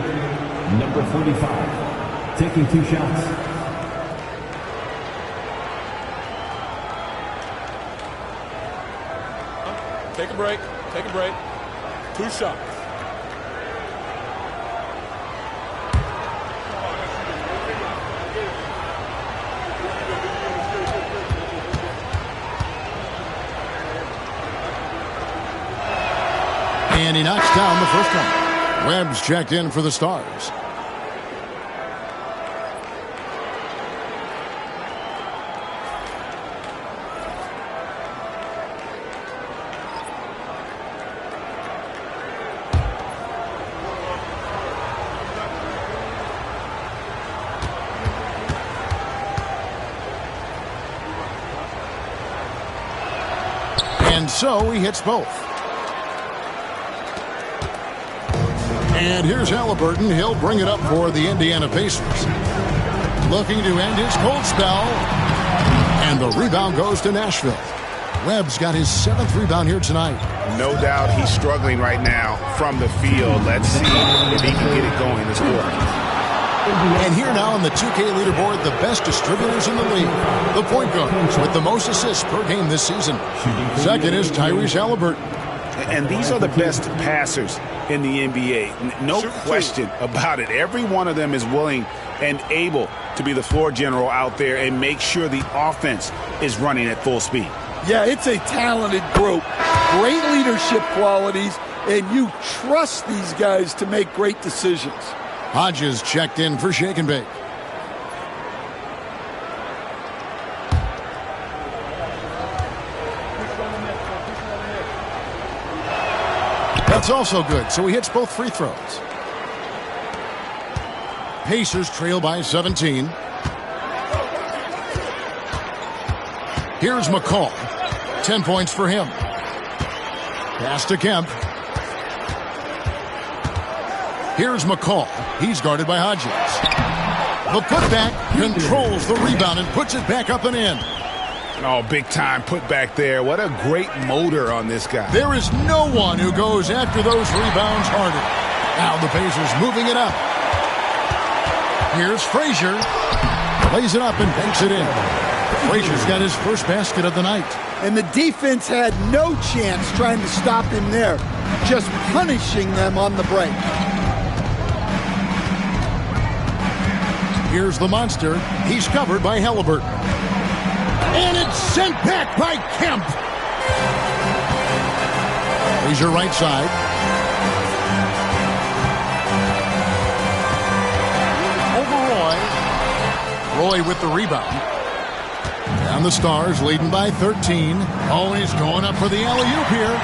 number 45. Taking 2 shots. Take a break. Take a break. 2 shots. And he knocks down the first one. Webb's checked in for the Stars. And so he hits both. And here's Halliburton. He'll bring it up for the Indiana Pacers. Looking to end his cold spell. And the rebound goes to Nashville. Webb's got his 7th rebound here tonight. No doubt he's struggling right now from the field. Let's see if he can get it going this quarter. And here now on the 2K leaderboard, the best distributors in the league. The point guards with the most assists per game this season. Second is Tyrese Halliburton. And these are the best passers in the NBA. No question about it. Every one of them is willing and able to be the floor general out there and make sure the offense is running at full speed. Yeah, it's a talented group. Great leadership qualities, and you trust these guys to make great decisions. Hodges checked in for shake and bake. That's also good, so he hits both free throws. Pacers trail by 17. Here's McCall. 10 points for him. Pass to Kemp. Here's McCall. He's guarded by Hodges. The putback controls the rebound and puts it back up and in. Oh, big time put back there. What a great motor on this guy. There is no one who goes after those rebounds harder. Now the Pacers moving it up. Here's Frazier. Lays it up and banks it in. Frazier's got his first basket of the night. And the defense had no chance trying to stop him there. Just punishing them on the break. Here's the monster. He's covered by Halliburton. And it's sent back by Kemp. Frazier right side. Over Roy. Roy with the rebound. And the Stars leading by 13. Oh, he's going up for the alley-oop here.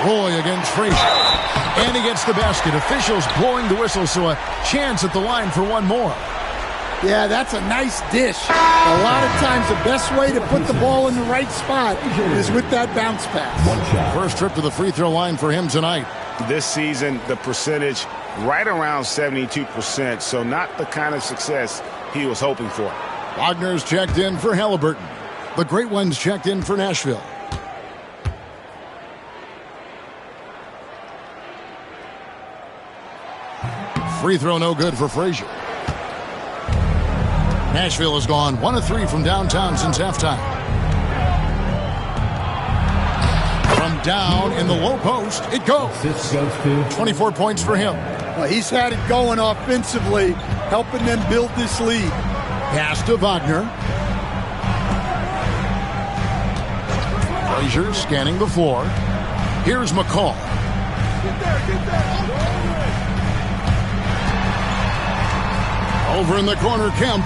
Roy against Frazier. And he gets the basket. Officials blowing the whistle, so a chance at the line for one more. Yeah, that's a nice dish. A lot of times the best way to put the ball in the right spot is with that bounce pass. First trip to the free throw line for him tonight. This season, the percentage right around 72%, so not the kind of success he was hoping for. Wagner's checked in for Halliburton. The Great Ones checked in for Nashville. Free throw no good for Frazier. Nashville has gone 1 of 3 from downtown since halftime. From down in the low post, it goes. 24 points for him. Well, he's had it going offensively, helping them build this lead. Pass to Wagner. Frazier scanning the floor. Here's McCall. Over in the corner, Kemp.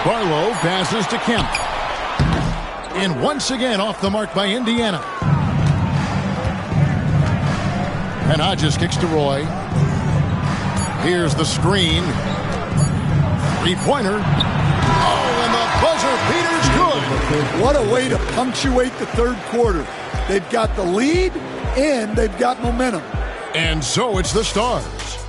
Barlow passes to Kemp. And once again off the mark by Indiana. And Hodges kicks to Roy. Here's the screen. Three-pointer. Oh, and the buzzer beater's good. What a way to punctuate the third quarter. They've got the lead, and they've got momentum. And so it's the Stars.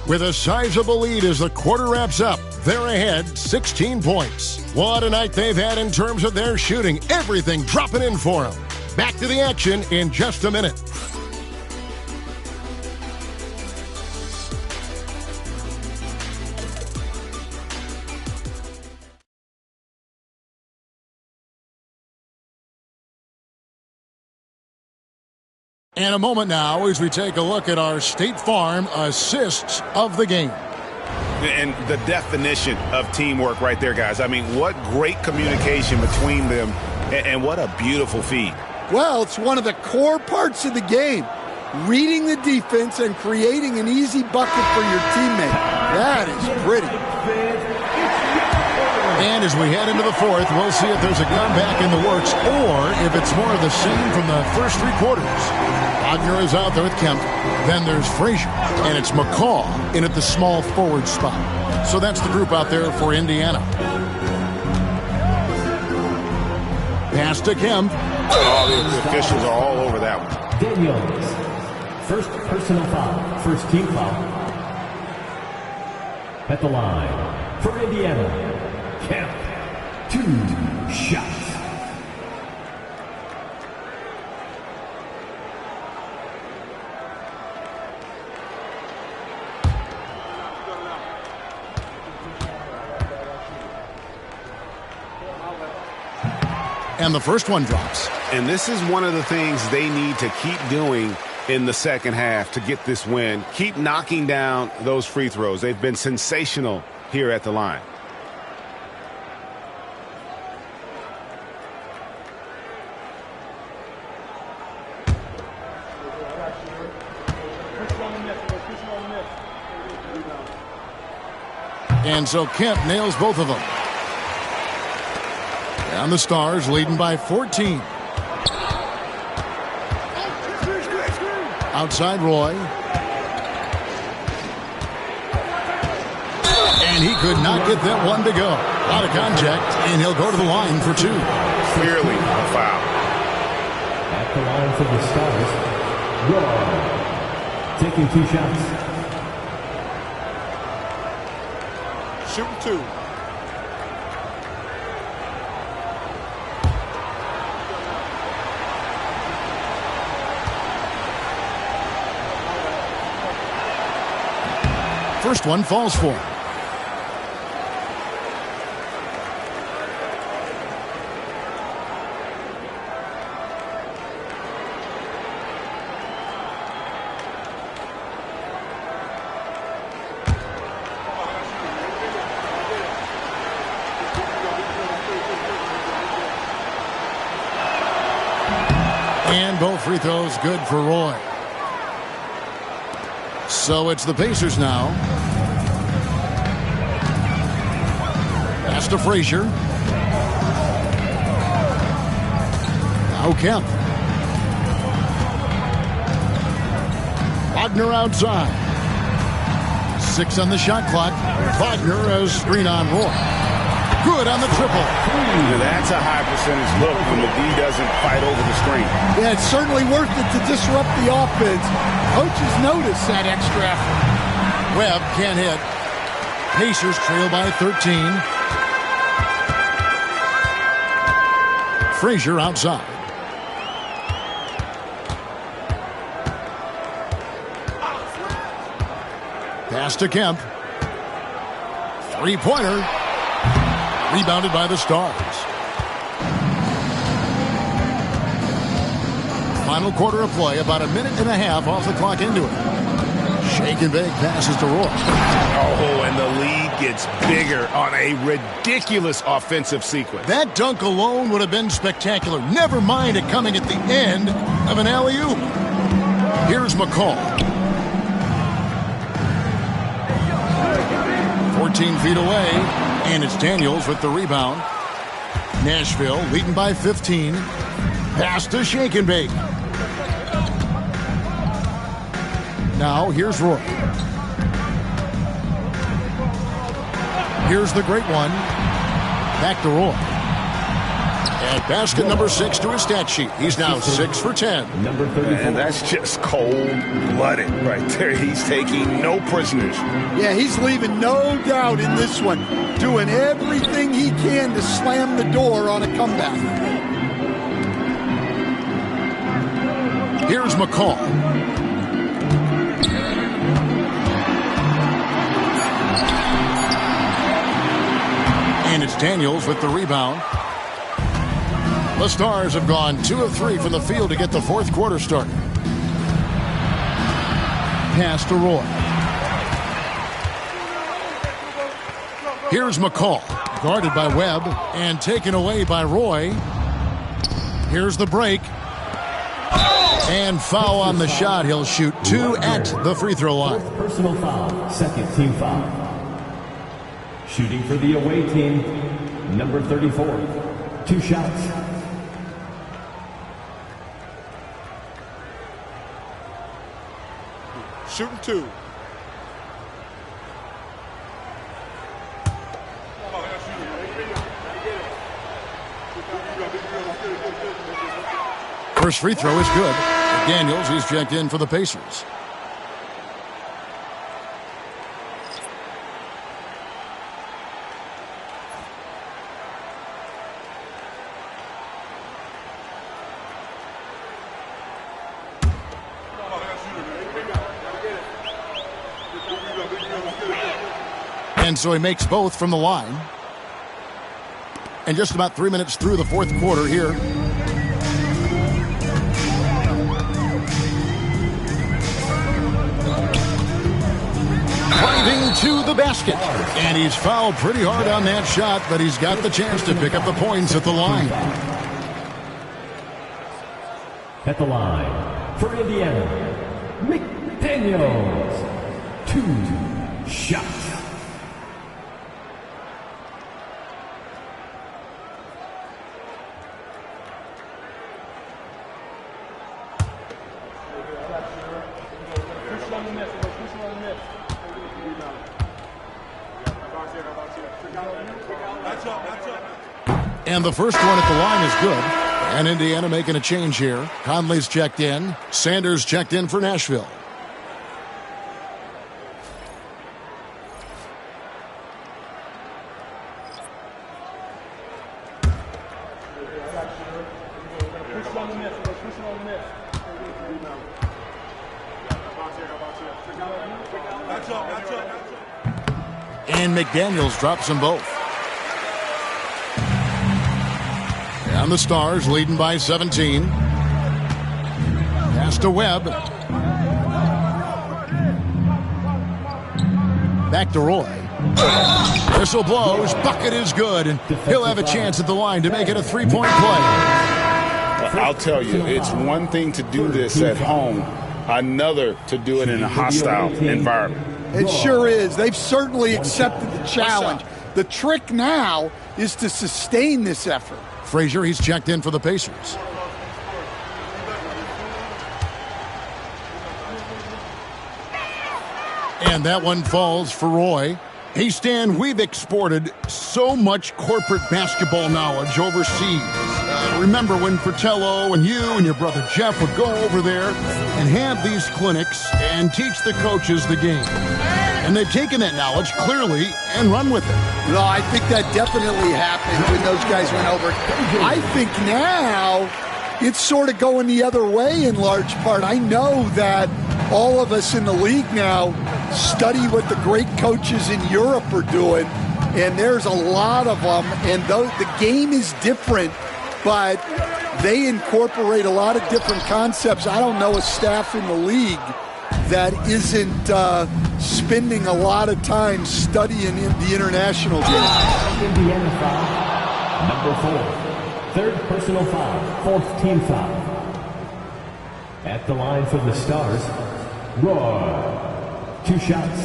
With a sizable lead as the quarter wraps up. They're ahead 16 points. What a night they've had in terms of their shooting. Everything dropping in for them. Back to the action in just a minute. And a moment now as we take a look at our State Farm assists of the game. And the definition of teamwork right there, guys. I mean, what great communication between them, and what a beautiful feed. Well, it's one of the core parts of the game. Reading the defense and creating an easy bucket for your teammate. That is pretty. And as we head into the fourth, we'll see if there's a comeback in the works or if it's more of the same from the first three quarters. Wagner is out there with Kemp. Then there's Frazier. And it's McCall in at the small forward spot. So that's the group out there for Indiana. Pass to Kemp. Oh, the officials are all over that one. Daniels, first personal foul, first team foul. At the line for Indiana. Kemp, 2 shots. And the first one drops. And this is one of the things they need to keep doing in the second half to get this win. Keep knocking down those free throws. They've been sensational here at the line. And so Kemp nails both of them. And the Stars leading by 14. Outside Roy. And he could not get that one to go. Out of contact, and he'll go to the line for 2. Clearly a foul. At the line for the Stars, Roy taking 2 shots. Shooting 2. First one falls for him. And both free throws good for Roy. So it's the Pacers now. Pass to Frazier. Now Kemp. Wagner outside. 6 on the shot clock. Wagner a screen on Roy. Good on the triple. That's a high percentage look when the D doesn't fight over the screen. Yeah, it's certainly worth it to disrupt the offense. Coaches notice that extra effort. Webb can't hit. Pacers trail by 13. Frazier outside. Pass to Kemp. Three-pointer. Rebounded by the Stars. Final quarter of play, about a minute and a half off the clock into it. Shake and bake passes to Roy. Oh, and the lead gets bigger on a ridiculous offensive sequence. That dunk alone would have been spectacular. Never mind it coming at the end of an alley-oop. Here's McCall. 14 feet away, and it's Daniels with the rebound. Nashville leading by 15. Pass to Shake and Bake. Now here's Roy. Here's the great one. Back to Roy. And basket number 6 to his stat sheet. He's now 6 for 10. Number 34. And that's just cold-blooded right there. He's taking no prisoners. Yeah, he's leaving no doubt in this one. Doing everything he can to slam the door on a comeback. Here's McCall. And it's Daniels with the rebound. The Stars have gone 2 of 3 from the field to get the fourth quarter started. Pass to Roy. Here's McCall, guarded by Webb and taken away by Roy. Here's the break. And foul on the shot. He'll shoot 2 at the free throw line. Personal foul, second team foul. Shooting for the away team, number 34. 2 shots. Shooting 2. First free throw is good. Daniels, he's checked in for the Pacers. And so he makes both from the line. And just about 3 minutes through the fourth quarter here. Driving to the basket. And he's fouled pretty hard on that shot, but he's got the chance to pick up the points at the line. At the line, for Indiana, McDaniels. 2 shots. And the first one at the line is good. And Indiana making a change here. Conley's checked in. Sanders checked in for Nashville. And McDaniels drops them both. And the Stars leading by 17. Pass to Webb. Back to Roy. Whistle blows. Bucket is good. And he'll have a chance at the line to make it a three-point play. I'll tell you, it's one thing to do this at home, another to do it in a hostile environment. It sure is. They've certainly accepted the challenge. The trick now is to sustain this effort. Frazier, he's checked in for the Pacers. And that one falls for Roy. Hey, Stan, we've exported so much corporate basketball knowledge overseas. Remember when Fratello and you and your brother Jeff would go over there and have these clinics and teach the coaches the game. And they've taken that knowledge clearly and run with it. No, I think that definitely happened when those guys went over. I think now it's sort of going the other way in large part. I know that all of us in the league now study what the great coaches in Europe are doing, and there's a lot of them, and the game is different, but they incorporate a lot of different concepts. I don't know a staff in the league that isn't spending a lot of time studying in the international game. Indiana foul, number 4. Third personal foul, fourth team foul. At the line for the Stars, Roy. 2 shots.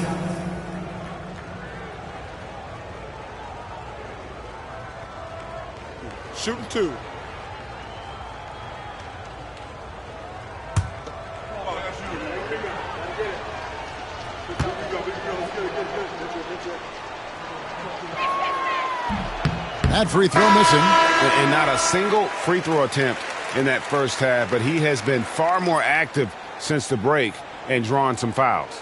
Shooting 2. That free throw missing. And not a single free throw attempt in that first half, but he has been far more active since the break and drawn some fouls.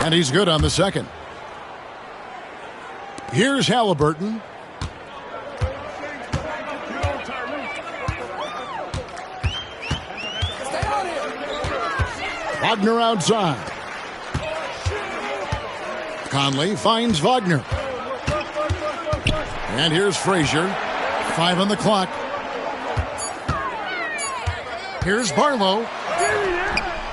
And he's good on the second. Here's Halliburton. Wagner outside. Conley finds Wagner. And here's Frazier. 5 on the clock. Here's Barlow.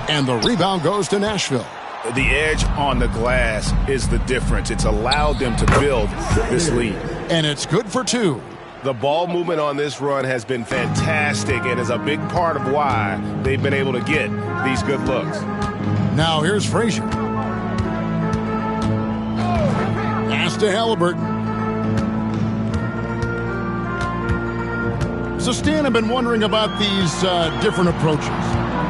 And the rebound goes to Nashville. The edge on the glass is the difference. It's allowed them to build this lead. And it's good for 2. The ball movement on this run has been fantastic and is a big part of why they've been able to get these good looks. Now here's Frazier. Pass to Halliburton. So Stan, I've been wondering about these different approaches.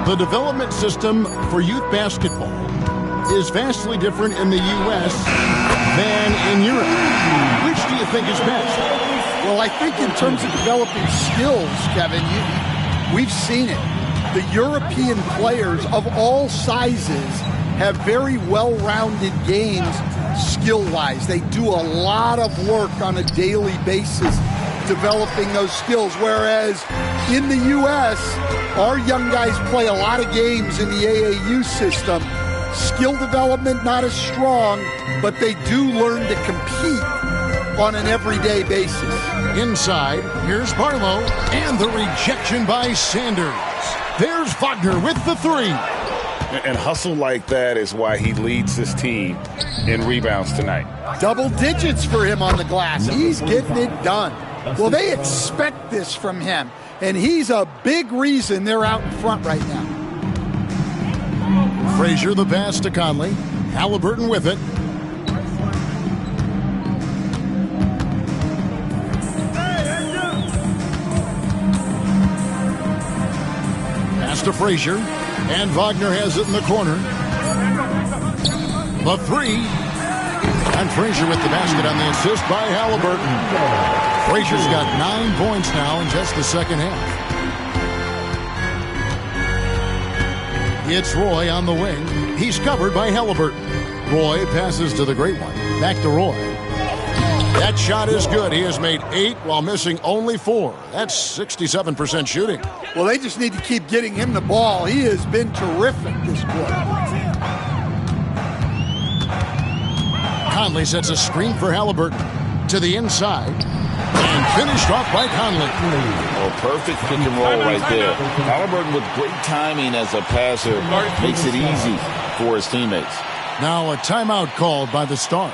The development system for youth basketball is vastly different in the U.S. than in Europe. Which do you think is best? Well, I think in terms of developing skills, Kevin, we've seen it. The European players of all sizes have very well-rounded games skill-wise. They do a lot of work on a daily basis developing those skills, whereas in the U.S., our young guys play a lot of games in the AAU system. Skill development not as strong, but they do learn to compete on an everyday basis. Inside, here's Barlow, and the rejection by Sanders. There's Wagner with the 3. And hustle like that is why he leads his team in rebounds tonight. Double digits for him on the glass. He's getting it done. Well, they expect this from him, and he's a big reason they're out in front right now. Frazier the pass to Conley. Halliburton with it. Pass to Frazier. And Wagner has it in the corner. The 3. And Frazier with the basket on the assist by Halliburton. Frazier's got 9 points now in just the second half. It's Roy on the wing. He's covered by Halliburton. Roy passes to the great one. Back to Roy. That shot is good. He has made 8 while missing only 4. That's 67% shooting. Well, they just need to keep getting him the ball. He has been terrific this quarter. Conley sets a screen for Halliburton. To the inside. And finished off by Conley. Oh, perfect pick and roll right there. Halliburton with great timing as a passer makes it easy for his teammates. Now a timeout called by the Stars.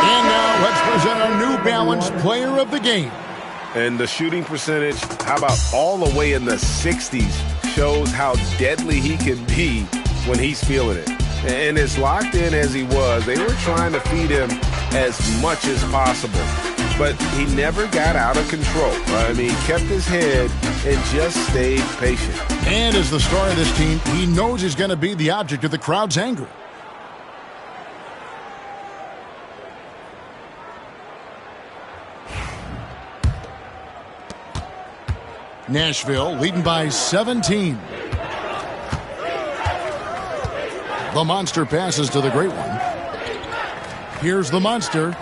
And now let's present our New Balance Player of the Game. And the shooting percentage, how about all the way in the 60s, shows how deadly he can be when he's feeling it. And as locked in as he was, they were trying to feed him as much as possible. But he never got out of control. I mean, he kept his head and just stayed patient. And as the star of this team, he knows he's going to be the object of the crowd's anger. Nashville leading by 17. The Monster passes to the great one. Here's the Monster.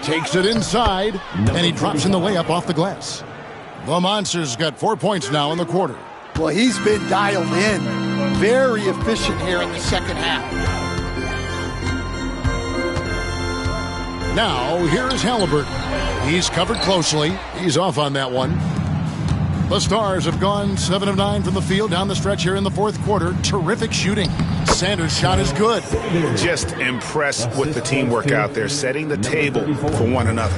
Takes it inside, and he drops in the layup off the glass. The Monster's got 4 points now in the quarter. Well, he's been dialed in. Very efficient here in the second half. Now, here's Halliburton. He's covered closely. He's off on that one. The Stars have gone 7 of 9 from the field down the stretch here in the fourth quarter. Terrific shooting. Sanders' shot is good. Just impressed with the teamwork out there, setting the table for one another.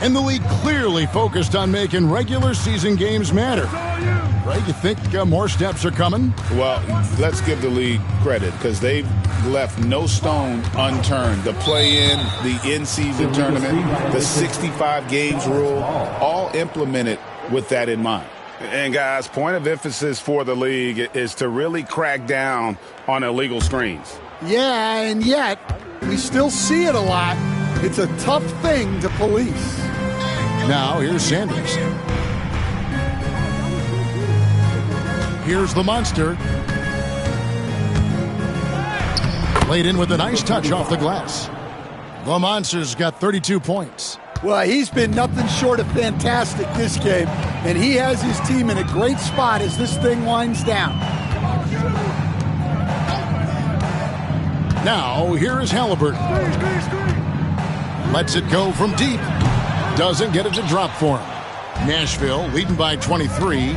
And the league clearly focused on making regular season games matter. Right? You think more steps are coming? Well, let's give the league credit because they've left no stone unturned. The play-in, the in-season tournament, the 65 games rule, all implemented with that in mind. And, guys, point of emphasis for the league is to really crack down on illegal screens. Yeah, and yet we still see it a lot. It's a tough thing to police. Now, here's Sanders. Here's the Monster. Played in with a nice touch off the glass. The Monster's got 32 points. Well, he's been nothing short of fantastic this game, and he has his team in a great spot as this thing winds down. Now, here is Halliburton. Lets it go from deep. Doesn't get it to drop for him. Nashville leading by 23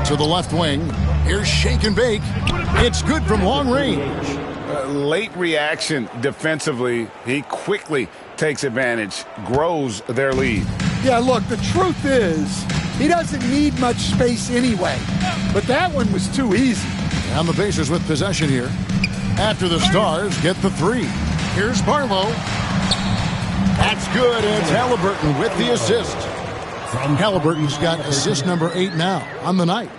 to the left wing. Here's Shake and Bake. It's good from long range. Late reaction defensively. He quickly takes advantage, grows their lead. Yeah, look, the truth is he doesn't need much space anyway. But that one was too easy. And the Pacers with possession here. After the Stars get the three. Here's Barlow. That's good, and it's Halliburton with the assist. Halliburton's got assist number 8 now on the night.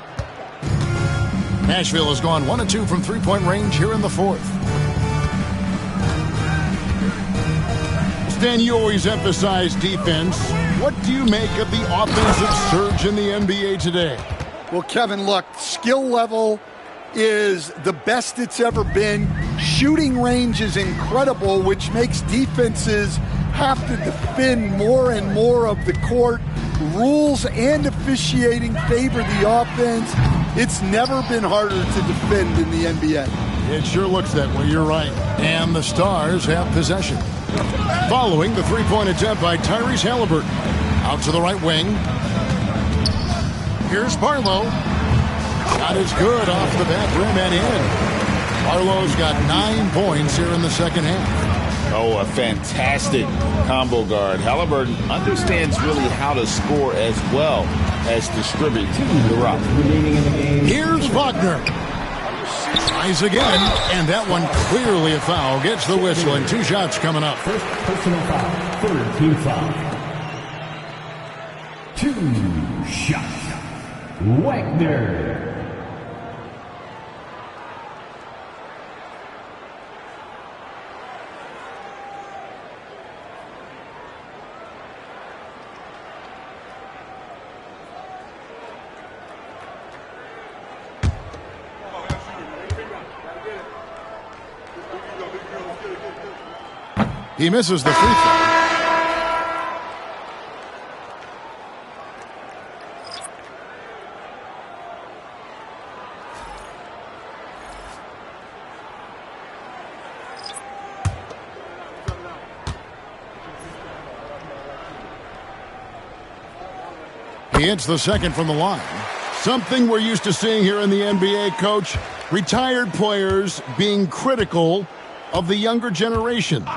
Nashville has gone 1 of 2 from three-point range here in the fourth. Stan, you always emphasize defense. What do you make of the offensive surge in the NBA today? Well, Kevin, look, skill level is the best it's ever been. Shooting range is incredible, which makes defenses have to defend more and more of the court. Rules and officiating favor the offense. It's never been harder to defend in the NBA. It sure looks that way, you're right. And the Stars have possession. Following the three-point attempt by Tyrese Halliburton. Out to the right wing. Here's Barlow. Shot is good off the back rim and in. Barlow's got 9 points here in the second half. Oh, a fantastic combo guard. Halliburton understands really how to score as well as distribute the rock. Here's Wagner. Tries again, and that one clearly a foul. Gets the whistle, and 2 shots coming up. First personal foul, third team foul. 2 shots. Wagner. He misses the free throw. He hits the second from the line. Something we're used to seeing here in the NBA, Coach. Retired players being critical of the younger generations.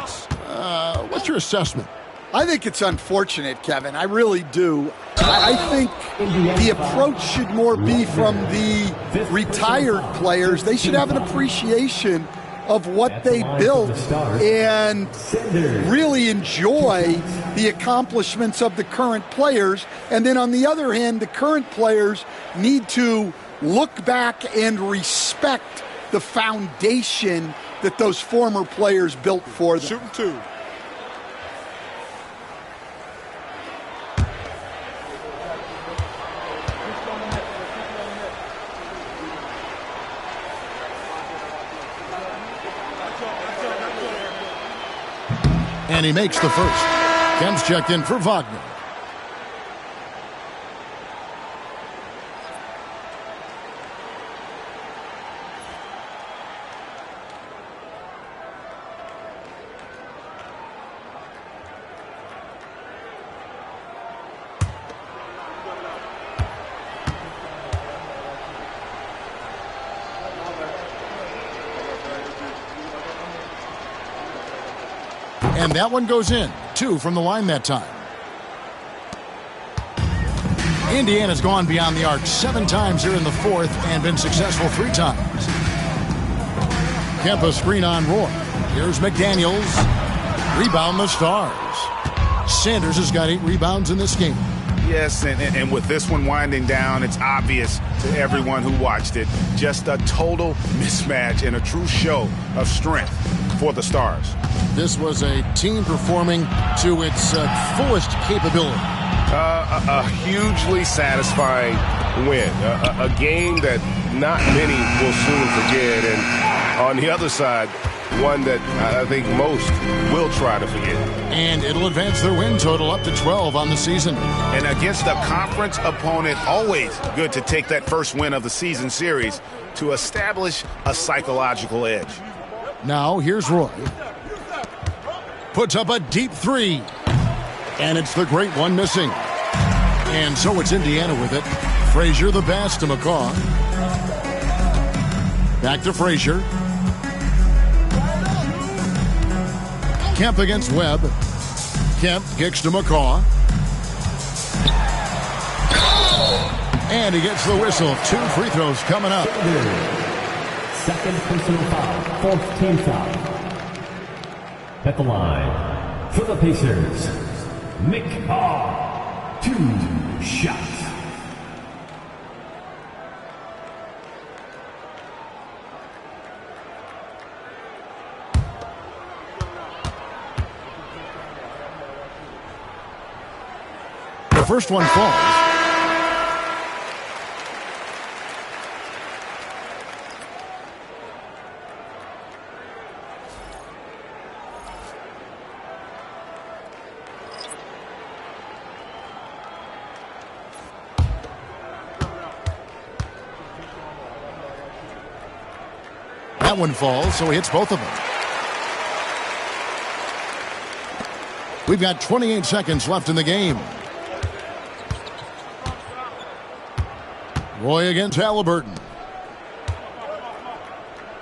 What's your assessment? I think it's unfortunate, Kevin. I really do. I think the approach should more be from the retired players. They should have an appreciation of what they built and really enjoy the accomplishments of the current players. And then on the other hand, the current players need to look back and respect the foundation that those former players built for them. Shooting 2. And he makes the first. Kemp's checked in for Wagner. And that one goes in. 2 from the line that time. Indiana's gone beyond the arc 7 times here in the fourth and been successful 3 times. Kemp a screen on Roy. Here's McDaniels. Rebound the Stars. Sanders has got 8 rebounds in this game. Yes, and with this one winding down, it's obvious to everyone who watched it. Just a total mismatch and a true show of strength for the Stars. This was a team performing to its fullest capability. A hugely satisfying win. A game that not many will soon forget. And on the other side, one that I think most will try to forget. And it'll advance their win total up to 12 on the season. And against a conference opponent, always good to take that first win of the season series to establish a psychological edge. Now, here's Roy. Puts up a deep 3. And it's the great one missing. And so it's Indiana with it. Frazier the pass to McCaw. Back to Frazier. Kemp against Webb. Kemp kicks to McCaw. And he gets the whistle. 2 free throws coming up. Second personal foul, 4th team foul. At the line, for the Pacers, McCaw. 2 shots. The first one falls. That one falls, so he hits both of them. We've got 28 seconds left in the game. Roy against Halliburton.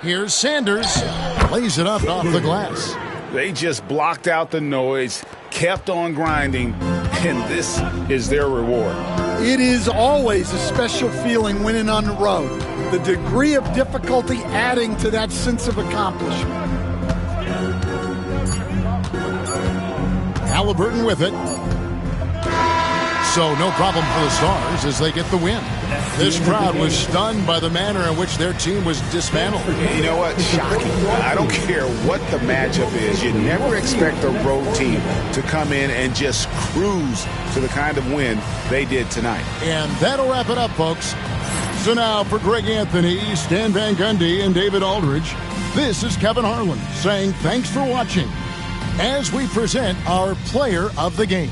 Here's Sanders. Lays it up off the glass. They just blocked out the noise, kept on grinding, and this is their reward. It is always a special feeling winning on the road. The degree of difficulty adding to that sense of accomplishment. Halliburton with it. So no problem for the Stars as they get the win. This crowd was stunned by the manner in which their team was dismantled. You know what? Shocking. I don't care what the matchup is. You never expect a road team to come in and just cruise to the kind of win they did tonight. And that'll wrap it up, folks. So now for Greg Anthony, Stan Van Gundy, and David Aldridge, this is Kevin Harlan saying thanks for watching as we present our player of the game.